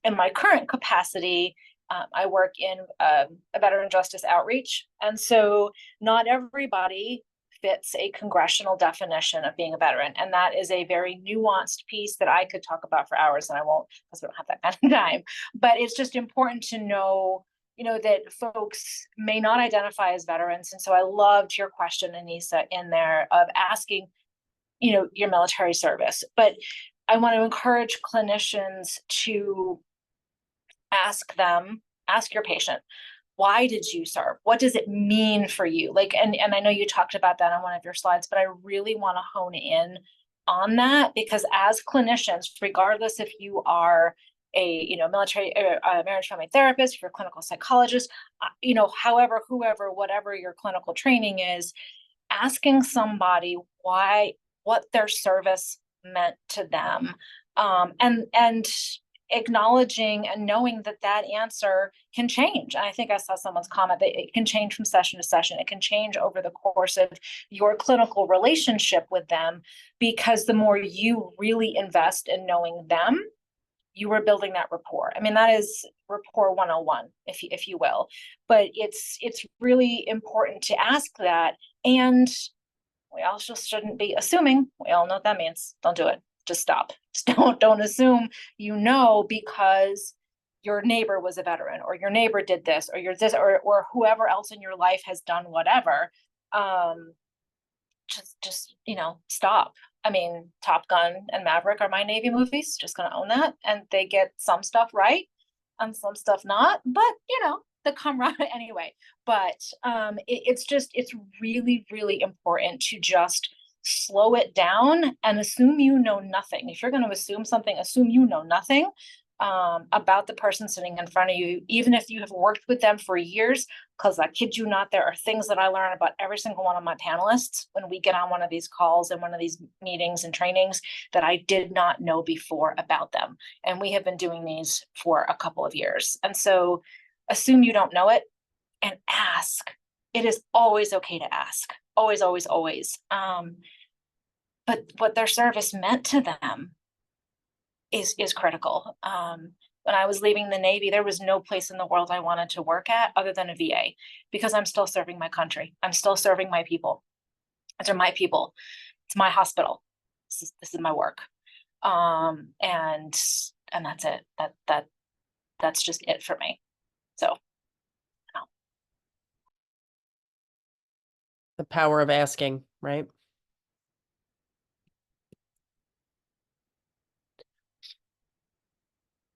In my current capacity, I work in a veteran justice outreach. And so not everybody fits a congressional definition of being a veteran. And that is a very nuanced piece that I could talk about for hours, and I won't, because we don't have that kind of time. But it's just important to know, that folks may not identify as veterans. And so I loved your question, Aynisa, in there of asking, your military service. But I want to encourage clinicians to ask your patient, why did you serve? What does it mean for you? And I know you talked about that on one of your slides, but I really want to hone in on that, because as clinicians, regardless if you are a military marriage family therapist, if you're a clinical psychologist, whoever, whatever your clinical training is, asking somebody what their service meant to them, and acknowledging and knowing that answer can change. And I think I saw someone's comment that it can change from session to session. It can change over the course of your clinical relationship with them, because the more you really invest in knowing them, you are building that rapport. I mean, that is rapport 101, if you will. But it's really important to ask that. And we also shouldn't be assuming. We all know what that means. Don't do it. Just stop. Just don't assume, because your neighbor was a veteran, or your neighbor did this, or you're this, or whoever else in your life has done whatever. Just, you know, stop. I mean, Top Gun and Maverick are my Navy movies, just gonna own that. And they get some stuff right and some stuff not, but you know, the camaraderie anyway. But it's really, really important to just slow it down and assume you know nothing. If you're going to assume something, assume you know nothing about the person sitting in front of you, even if you have worked with them for years, because I kid you not, there are things that I learn about every single one of my panelists when we get on one of these calls and one of these meetings and trainings that I did not know before about them. And we have been doing these for a couple of years. And so assume you don't know it and ask. It is always okay to ask. Always, always, always. But what their service meant to them is critical. When I was leaving the Navy, there was no place in the world I wanted to work at other than a VA, because I'm still serving my country. I'm still serving my people. These are my people. It's my hospital. This is my work. And that's it. That's just it for me. So. The power of asking, right?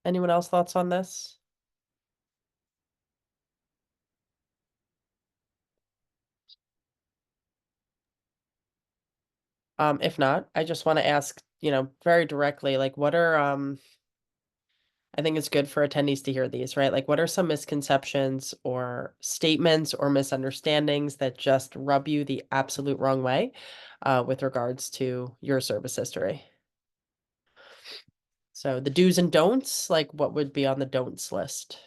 Anyone else thoughts on this? If not, I just want to ask, you know, very directly, like, what are, I think it's good for attendees to hear these, right? Like, what are some misconceptions or statements or misunderstandings that just rub you the absolute wrong way, with regards to your service history? So the do's and don'ts, like, what would be on the don'ts list?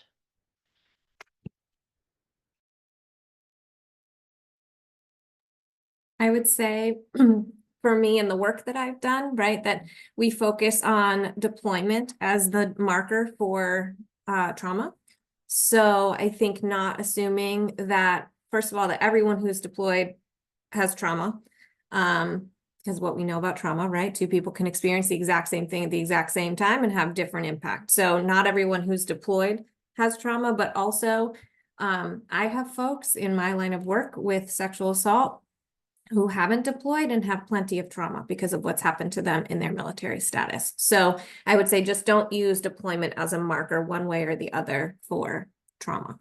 I would say for me and the work that I've done, right, that we focus on deployment as the marker for trauma. So I think not assuming that, first of all, that everyone who's deployed has trauma. Because what we know about trauma, right? Two people can experience the exact same thing at the exact same time and have different impact. So not everyone who's deployed has trauma, but also I have folks in my line of work with sexual assault who haven't deployed and have plenty of trauma because of what's happened to them in their military status. So I would say just don't use deployment as a marker one way or the other for trauma.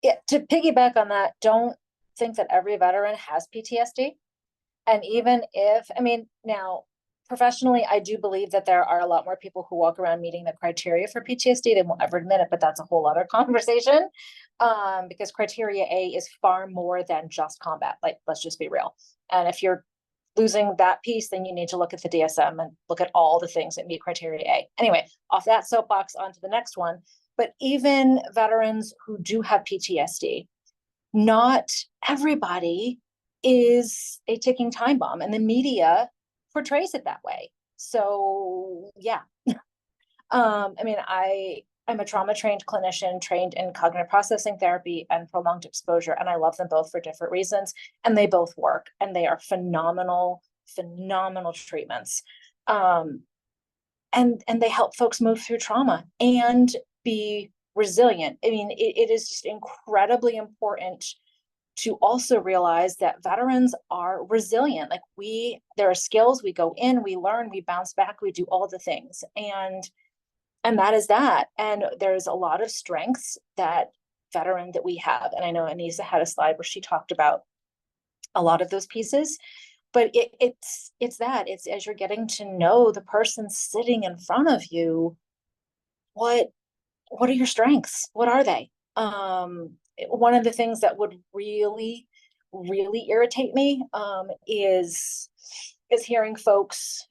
Yeah, to piggyback on that, don't think that every veteran has PTSD. And even if, I mean, now, professionally, I do believe that there are a lot more people who walk around meeting the criteria for PTSD than will ever admit it, but that's a whole other conversation. Because criteria A is far more than just combat. Like, let's just be real. And if you're losing that piece, then you need to look at the DSM and look at all the things that meet criteria A. Anyway, off that soapbox, onto the next one. But even veterans who do have PTSD, not everybody is a ticking time bomb, and the media portrays it that way. So yeah. I mean, I'm a trauma trained clinician trained in cognitive processing therapy and prolonged exposure, and I love them both for different reasons, and they both work, and they are phenomenal treatments. And they help folks move through trauma and be resilient. I mean, it is just incredibly important to also realize that veterans are resilient. Like, there are skills, we go in, we learn, we bounce back, we do all the things. And that is that. And there's a lot of strengths that we have. And I know Aynisa had a slide where she talked about a lot of those pieces, but it's as you're getting to know the person sitting in front of you, what are your strengths? What are they? One of the things that would really irritate me is hearing folks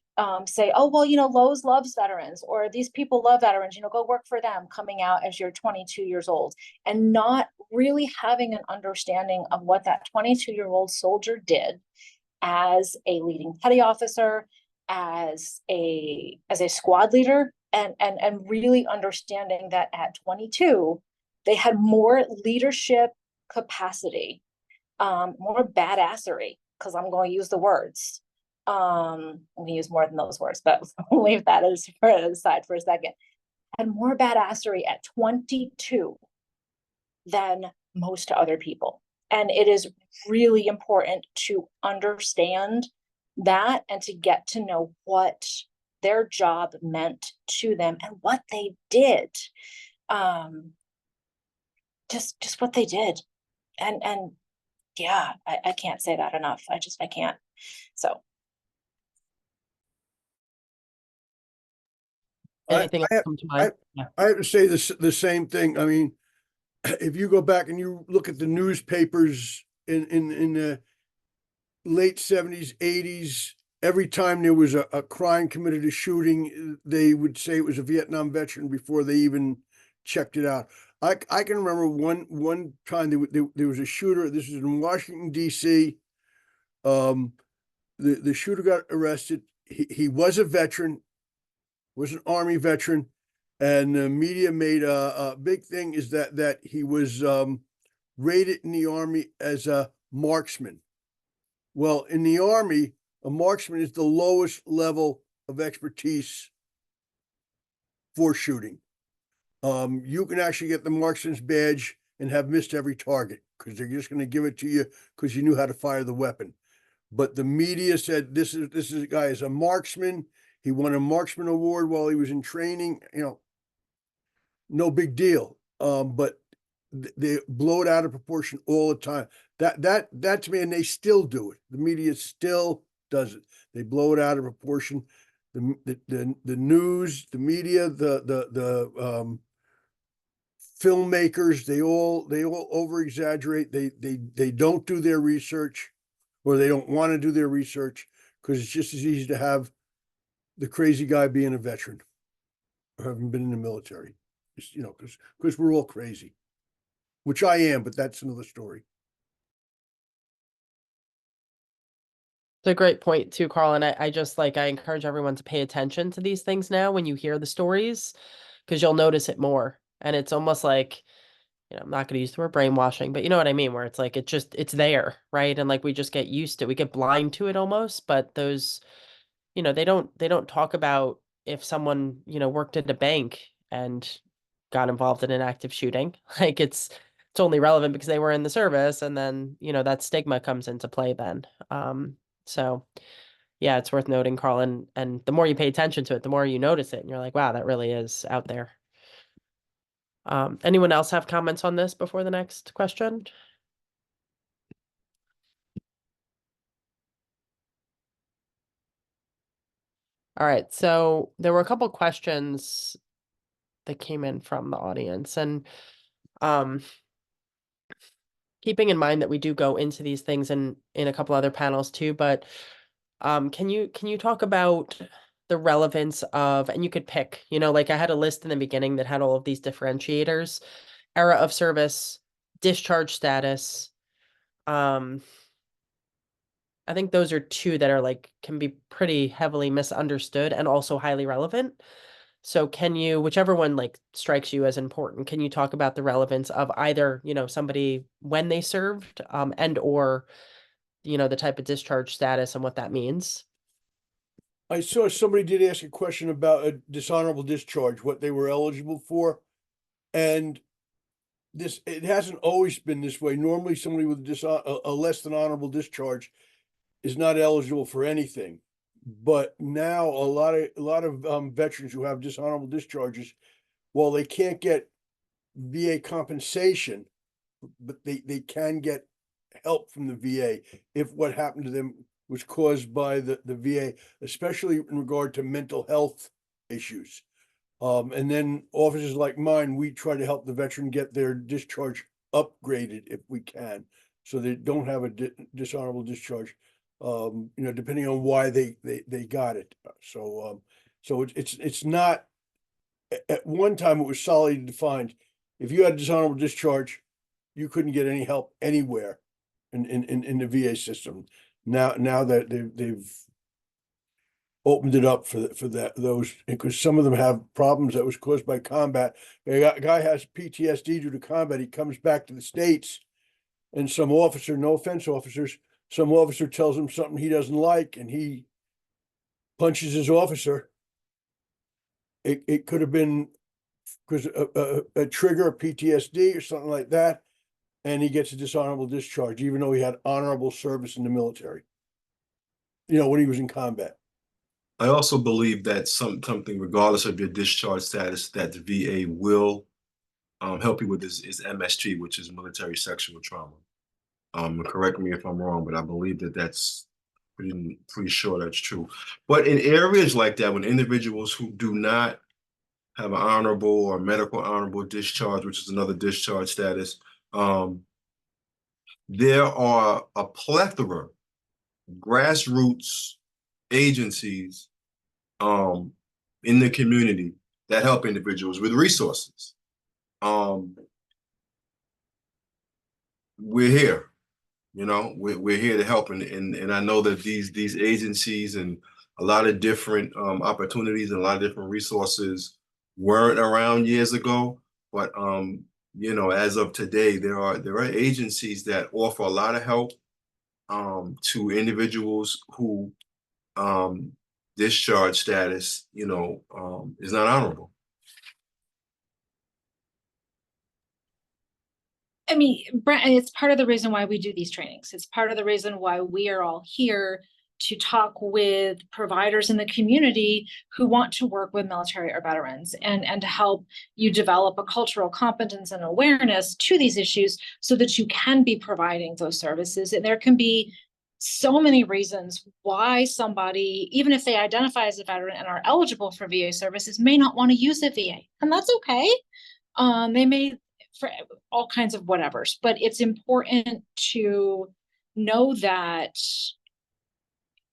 say, oh, well, you know, Lowe's loves veterans, or these people love veterans, you know, go work for them, coming out as you're 22 years old, and not really having an understanding of what that 22-year-old soldier did as a leading petty officer, as a squad leader, and really understanding that at 22, they had more leadership capacity, more badassery, because I'm going to use the words, We use more than those words, but we'll leave that aside for a second, had more badassery at 22 than most other people. And it is really important to understand that and to get to know what their job meant to them and what they did. Just what they did. And yeah, I can't say that enough. I can't. So. Anything else come to mind? I have to say the same thing. I mean, if you go back and you look at the newspapers in the late 70s, 80s, every time there was a crime committed, a shooting, they would say it was a Vietnam veteran before they even checked it out. I can remember one time there was a shooter. This was in Washington, D.C. The shooter got arrested. He was a veteran, was an Army veteran, and the media made a big thing is that he was rated in the Army as a marksman. Well, in the Army, a marksman is the lowest level of expertise for shooting. You can actually get the marksman's badge and have missed every target because they're just going to give it to you because you knew how to fire the weapon. But the media said this is a guy is a marksman. He won a marksman award while he was in training. You know, no big deal. But they blow it out of proportion all the time. That to me, and they still do it. The media still does it. They blow it out of proportion. The news, the media, the filmmakers, they all over exaggerate. They don't do their research, or they don't want to do their research because it's just as easy to have the crazy guy being a veteran or having been in the military. Just, you know, because we're all crazy, which I am, but that's another story. It's a great point too, Karl. And I just I encourage everyone to pay attention to these things now when you hear the stories, because you'll notice it more. And it's almost like, you know, I'm not going to use the word brainwashing, but you know what I mean, where it's like, it's there, right? And we just get used to it. We get blind to it almost, but those, you know, they don't talk about if someone, you know, worked at a bank and got involved in an active shooting. It's only relevant because they were in the service, and then, you know, that stigma comes into play then. So yeah, it's worth noting, Karl, and the more you pay attention to it, the more you notice it, and you're like, wow, that really is out there. Anyone else have comments on this before the next question? All right, so there were a couple questions that came in from the audience, and keeping in mind that we do go into these things in a couple other panels too, but can you talk about the relevance of, and you could pick, you know, I had a list in the beginning that had all of these differentiators: era of service, discharge status. I think those are two that are can be pretty heavily misunderstood and also highly relevant. So can you, whichever one strikes you as important, can you talk about the relevance of either, you know, somebody when they served, and or, you know, the type of discharge status and what that means? I saw somebody did ask a question about a dishonorable discharge, what they were eligible for. And it hasn't always been this way. Normally somebody with a less than honorable discharge is not eligible for anything. But now a lot of veterans who have dishonorable discharges, while they can't get VA compensation, but they can get help from the VA if what happened to them was caused by the VA, especially in regard to mental health issues. And then officers like mine, we try to help the veteran get their discharge upgraded if we can, so they don't have a dishonorable discharge. You know, depending on why they got it. So it's not, at one time it was solidly defined. If you had a dishonorable discharge, you couldn't get any help anywhere in the VA system. Now that they've opened it up for those, because some of them have problems that was caused by combat. A guy has PTSD due to combat. He comes back to the States, and some officer, no offense officers, some officer tells him something he doesn't like, and he punches his officer. It could have been because a trigger, PTSD or something like that, and he gets a dishonorable discharge, even though he had honorable service in the military, you know, when he was in combat. I also believe that something, regardless of your discharge status, that the VA will help you with is MST, which is military sexual trauma. Correct me if I'm wrong, but I believe that that's pretty sure that's true. But in areas like that, when individuals who do not have an honorable or medical honorable discharge, which is another discharge status, there are a plethora of grassroots agencies in the community that help individuals with resources. We're here, you know, we're here to help, and I know that these agencies and a lot of different opportunities and a lot of different resources weren't around years ago, but you know, as of today, there are agencies that offer a lot of help to individuals who discharge status, you know, is not honorable. I mean, Brent, and it's part of the reason why we do these trainings. It's part of the reason why we are all here to talk with providers in the community who want to work with military or veterans, and to help you develop a cultural competence and awareness to these issues so that you can be providing those services. And there can be so many reasons why somebody, even if they identify as a veteran and are eligible for VA services, may not want to use a VA. And that's okay. They may, for all kinds of whatevers, but it's important to know that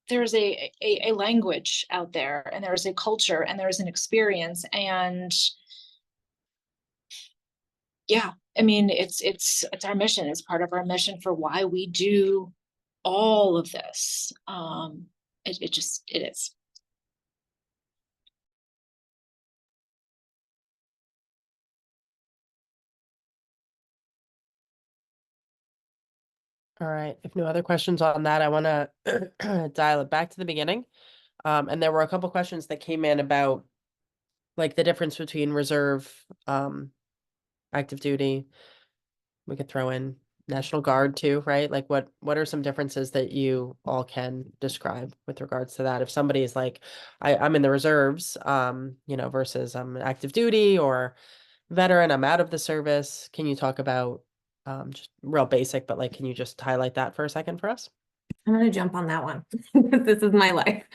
there's a language out there, and there's a culture, and there's an experience. And yeah, I mean, it's our mission. It's part of our mission for why we do all of this. It is. All right. If no other questions on that, I want to dial it back to the beginning. And there were a couple questions that came in about like the difference between reserve, active duty. We could throw in National Guard too, right? Like what are some differences that you all can describe with regards to that? If somebody is like, I'm in the reserves, you know, versus I'm active duty or veteran, I'm out of the service. Can you talk about just real basic, but like, can you just highlight that for a second for us? I'm going to jump on that one. This is my life.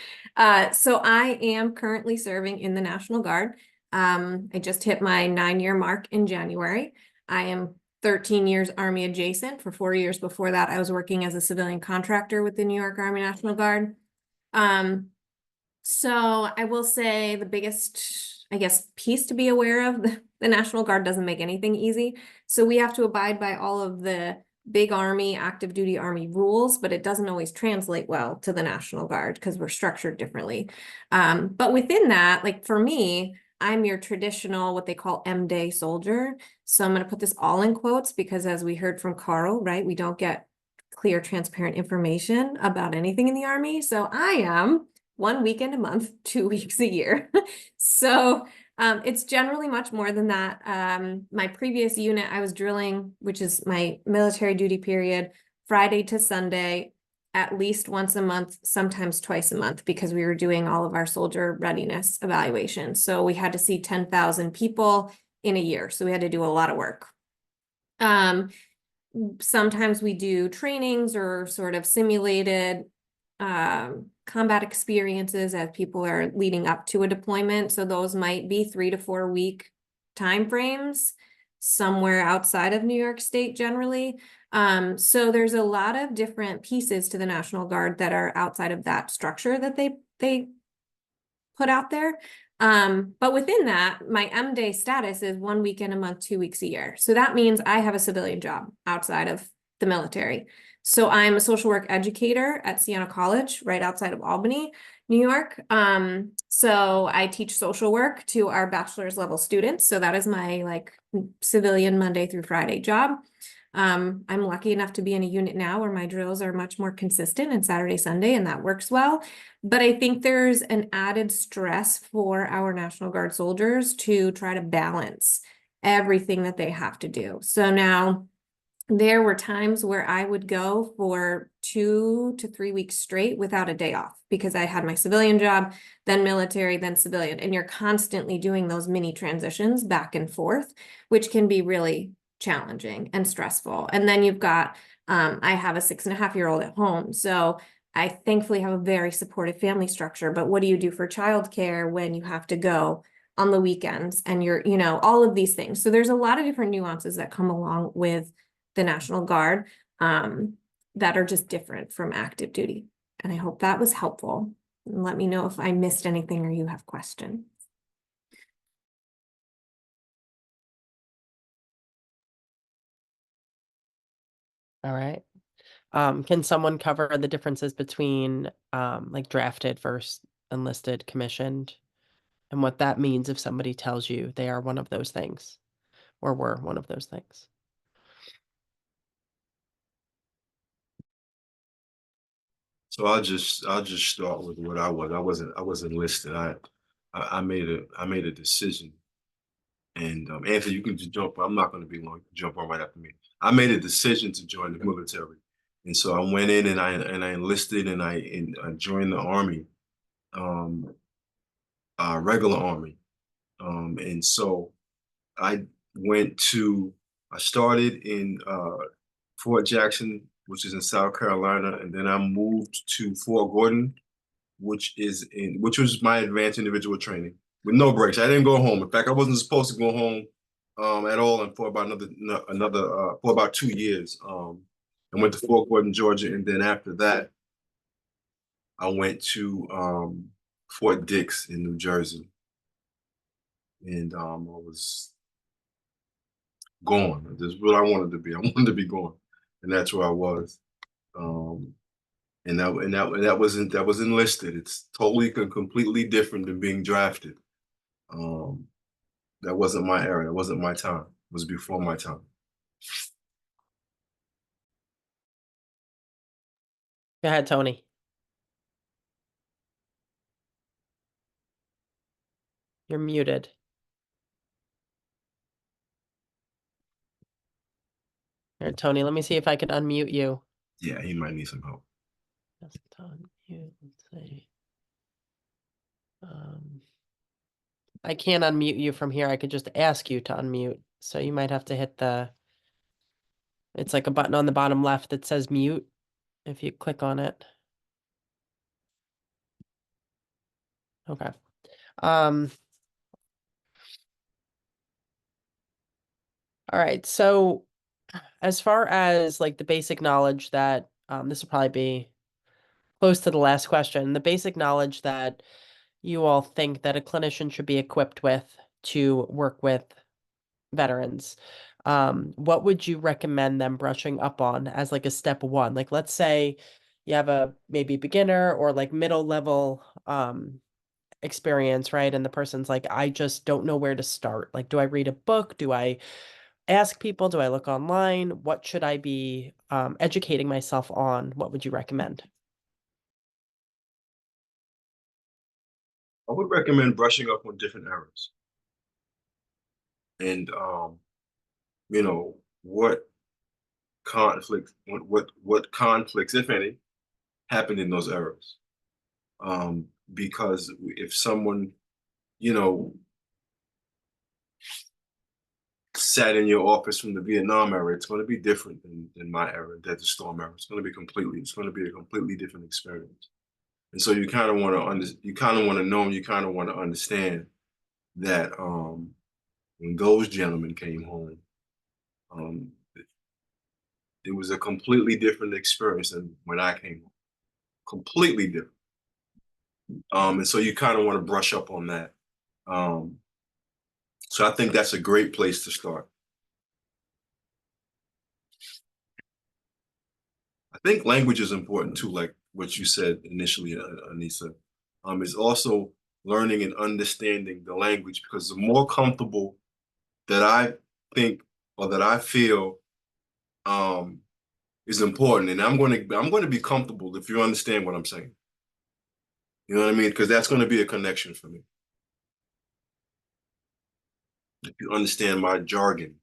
So I am currently serving in the National Guard. I just hit my 9-year mark in January. I am 13 years Army adjacent. For 4 years before that, I was working as a civilian contractor with the New York Army National Guard. So I will say the biggest, I guess, piece to be aware of, the National Guard doesn't make anything easy. So we have to abide by all of the big Army, active duty Army rules, but it doesn't always translate well to the National Guard because we're structured differently. But within that, like for me, I'm your traditional, what they call M-Day soldier. So I'm going to put this all in quotes because as we heard from Karl, right, we don't get clear, transparent information about anything in the Army. So I am 1 weekend a month, 2 weeks a year. So it's generally much more than that. My previous unit, I was drilling, which is my military duty period, Friday to Sunday, at least once a month, sometimes twice a month, because we were doing all of our soldier readiness evaluations. So we had to see 10,000 people in a year. So we had to do a lot of work. Sometimes we do trainings or sort of simulated combat experiences as people are leading up to a deployment. So those might be 3 to 4 week timeframes somewhere outside of New York State generally. So there's a lot of different pieces to the National Guard that are outside of that structure that they put out there. But within that, my M-Day status is 1 weekend a month, 2 weeks a year. So that means I have a civilian job outside of the military. So I'm a social work educator at Siena College, right outside of Albany, New York. So I teach social work to our bachelor's level students. So that is my like civilian Monday through Friday job. I'm lucky enough to be in a unit now where my drills are much more consistent and Saturday, Sunday, and that works well. But I think there's an added stress for our National Guard soldiers to try to balance everything that they have to do. So now there were times where I would go for 2 to 3 weeks straight without a day off because I had my civilian job, then military, then civilian. And you're constantly doing those mini transitions back and forth, which can be really challenging and stressful. And then you've got, I have a 6.5-year-old at home. So I thankfully have a very supportive family structure. But what do you do for childcare when you have to go on the weekends and you're, all of these things. So there's a lot of different nuances that come along with the National Guard that are just different from active duty. And I hope that was helpful. And let me know if I missed anything or you have questions. All right. Can someone cover the differences between like drafted versus enlisted, commissioned, and what that means if somebody tells you they are one of those things or were one of those things? So I'll just start with what I was. I wasn't enlisted. I made a decision. And Anthony, you can just jump. I'm not going to be long. Jump on right after me. I made a decision to join the military, and so I went in and I enlisted and I joined the Army, regular Army, and so I started in Fort Jackson, which is in South Carolina, and then I moved to Fort Gordon, which was my advanced individual training with no breaks. I didn't go home. In fact, I wasn't supposed to go home at all, and for about 2 years. I went to Fort Gordon, Georgia, and then after that, I went to Fort Dix in New Jersey, and I was gone. This is what I wanted to be. I wanted to be gone, and that's where I was. And that was enlisted. It's totally completely different than being drafted. That wasn't my era. That wasn't my time. It was before my time. Go ahead, Tony. You're muted. Here, Tony, let me see if I can unmute you. Yeah, he might need some help. Let's see. I can't unmute you from here. I could just ask you to unmute. So you might have to hit it's like a button on the bottom left that says mute. If you click on it. Okay. All right. So as far as like the basic knowledge that this will probably be close to the last question, the basic knowledge that you all think that a clinician should be equipped with to work with veterans, what would you recommend them brushing up on as like a step one? Like, let's say you have a maybe beginner or like middle level experience, right? And the person's like, I just don't know where to start. Like, do I read a book? Do I ask people? Do I look online? What should I be educating myself on? What would you recommend? I would recommend brushing up on different eras. And what conflicts, if any, happened in those eras. Because if someone, sat in your office from the Vietnam era, it's going to be different than my era, Desert Storm era. It's going to be a completely different experience. And so you kind of want to know, and you kind of want to understand that when those gentlemen came home, it was a completely different experience than when I came home. Completely different. And so you kind of want to brush up on that. So I think that's a great place to start. I think language is important too, like what you said initially, Aynisa. Is also learning and understanding the language, because the more comfortable that I think or that I feel is important. And I'm going to be comfortable if you understand what I'm saying. You know what I mean? Because that's going to be a connection for me. If you understand my jargon.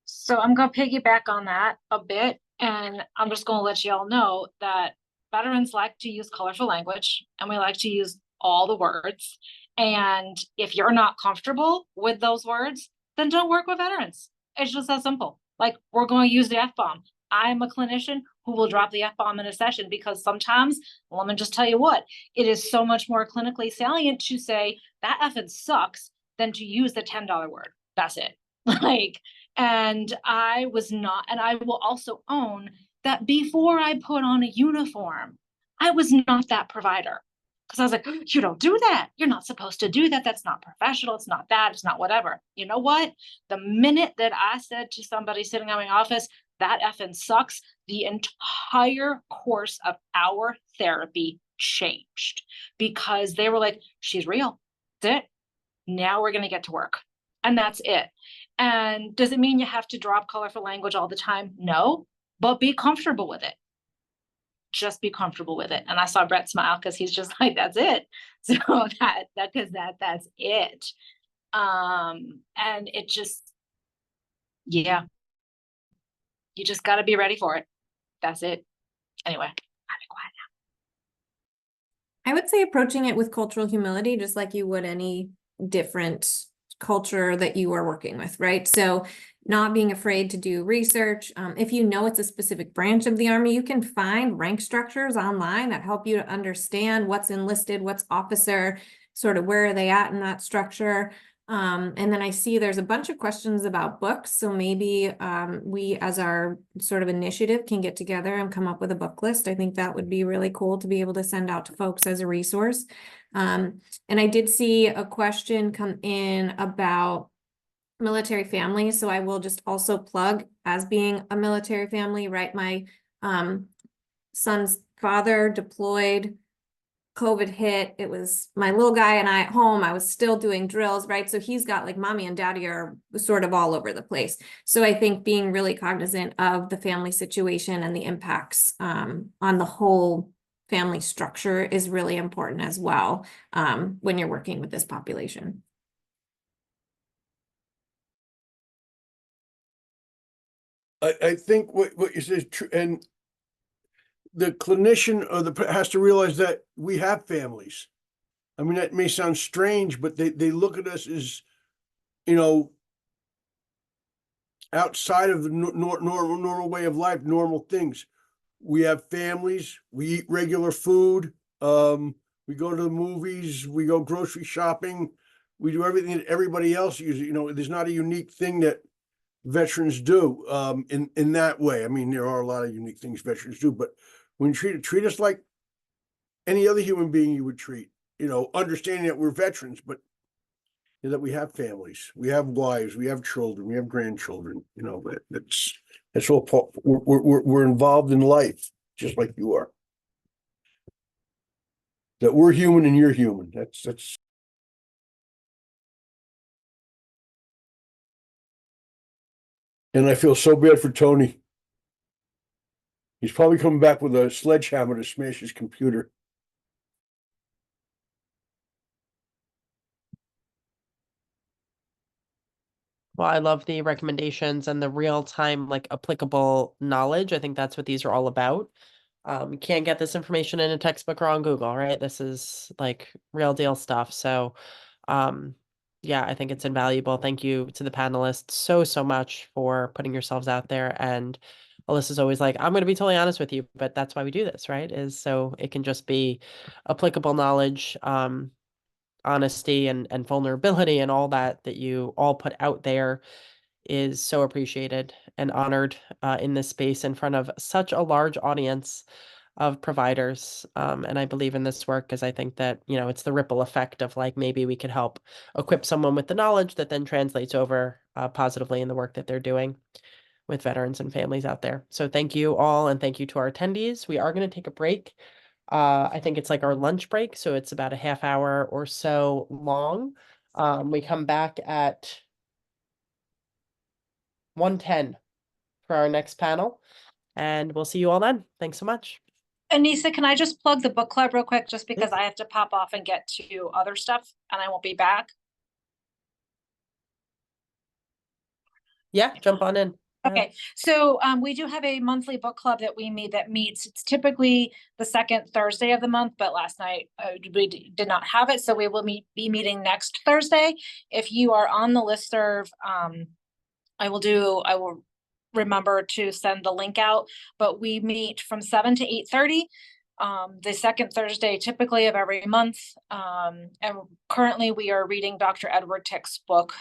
So I'm going to piggyback on that a bit, and I'm just going to let you all know that veterans like to use colorful language, and we like to use all the words. And if you're not comfortable with those words, then don't work with veterans. It's just that simple. Like, we're going to use the F-bomb. I'm a clinician who will drop the F-bomb in a session because sometimes, let me just tell you what, it is so much more clinically salient to say that effing sucks than to use the $10 word. That's it. Like, and I was not, and I will also own that before I put on a uniform, I was not that provider. Because I was like, you don't do that. You're not supposed to do that. That's not professional. It's not that. It's not whatever. You know what? The minute that I said to somebody sitting in my office, that effing sucks, the entire course of our therapy changed. Because they were like, she's real. That's it. Now we're going to get to work. And that's it. And does it mean you have to drop colorful language all the time? No, but be comfortable with it. Just be comfortable with it. And I saw Brent smile because he's just like, that's it. So that's it. And it just, yeah, you just got to be ready for it. That's it. Anyway, I'll be quiet now. I would say approaching it with cultural humility, just like you would any different culture that you are working with, right? So not being afraid to do research. If you know it's a specific branch of the Army, you can find rank structures online that help you to understand what's enlisted, what's officer, sort of where are they at in that structure. And then I see there's a bunch of questions about books. So maybe we as our sort of initiative can get together and come up with a book list. I think that would be really cool to be able to send out to folks as a resource. And I did see a question come in about military families. So I will just also plug as being a military family, right? My son's father deployed, COVID hit, it was my little guy and I at home, I was still doing drills, right? So he's got like mommy and daddy are sort of all over the place. So I think being really cognizant of the family situation and the impacts on the whole family structure is really important as well when you're working with this population. I think what you said is true, and the clinician or has to realize that we have families. I mean, that may sound strange, but they look at us as, you know, outside of the normal way of life, normal things. We have families, we eat regular food, we go to the movies, we go grocery shopping, we do everything that everybody else uses. You know, there's not a unique thing that veterans do in that way. I mean, there are a lot of unique things veterans do, but when you treat us like any other human being you would treat, you know, understanding that we're veterans, but you know, that we have families, we have wives, we have children, we have grandchildren, you know, that's all part, we're involved in life, just like you are. That we're human and you're human. That's and I feel so bad for Tony. He's probably coming back with a sledgehammer to smash his computer. Well, I love the recommendations and the real-time, like, applicable knowledge. I think that's what these are all about. You can't get this information in a textbook or on Google, right? This is like real deal stuff. So, yeah, I think it's invaluable. Thank you to the panelists so much for putting yourselves out there. And Alyssa's always like, I'm going to be totally honest with you, but that's why we do this, right? Is so it can just be applicable knowledge, honesty and vulnerability and all that you all put out there is so appreciated and honored in this space in front of such a large audience of providers. And I believe in this work because I think that, you know, it's the ripple effect of like, maybe we could help equip someone with the knowledge that then translates over positively in the work that they're doing with veterans and families out there. So thank you all. And thank you to our attendees. We are going to take a break. I think it's like our lunch break. So it's about a half hour or so long. We come back at 1:10 for our next panel. And we'll see you all then. Thanks so much. Aynisa, can I just plug the book club real quick, just because I have to pop off and get to other stuff and I won't be back? Yeah, jump on in. Yeah. Okay, so we do have a monthly book club that we meet that meets. It's typically the second Thursday of the month, but last night we did not have it, so we will be meeting next Thursday. If you are on the listserv, I will remember to send the link out, but we meet from 7 to 8:30. The second Thursday typically of every month. And currently we are reading Dr. Edward Tick's book,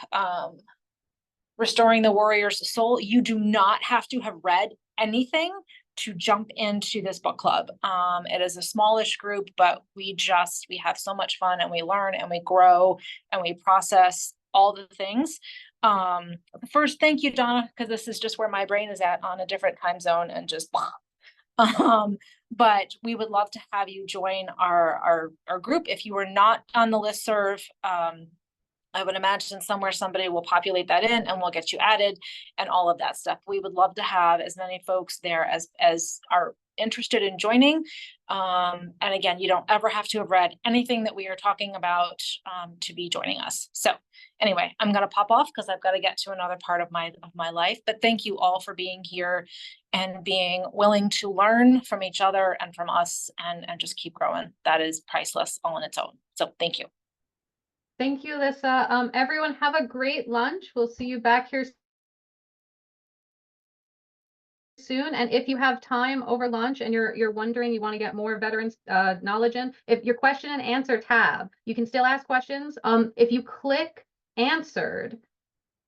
Restoring the Warrior's Soul. You do not have to have read anything to jump into this book club. It is a smallish group, but we have so much fun, and we learn and we grow and we process all the things. First, thank you, Donna, because this is just where my brain is at on a different time zone and just but we would love to have you join our group. If you are not on the listserv, I would imagine somewhere somebody will populate that in and we'll get you added and all of that stuff. We would love to have as many folks there as are interested in joining. And again, you don't ever have to have read anything that we are talking about to be joining us. So anyway, I'm going to pop off because I've got to get to another part of my life. But thank you all for being here and being willing to learn from each other and from us and just keep growing. That is priceless all on its own. So thank you. Thank you, Alyssa. Everyone have a great lunch. We'll see you back here soon. And if you have time over lunch and you're wondering, you want to get more veterans knowledge in, if your question and answer tab, you can still ask questions. If you click answered,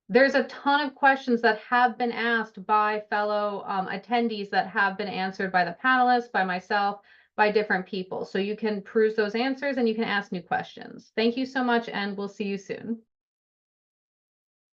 there's a ton of questions that have been asked by fellow attendees that have been answered by the panelists, by myself, by different people. So you can peruse those answers and you can ask new questions. Thank you so much, and we'll see you soon.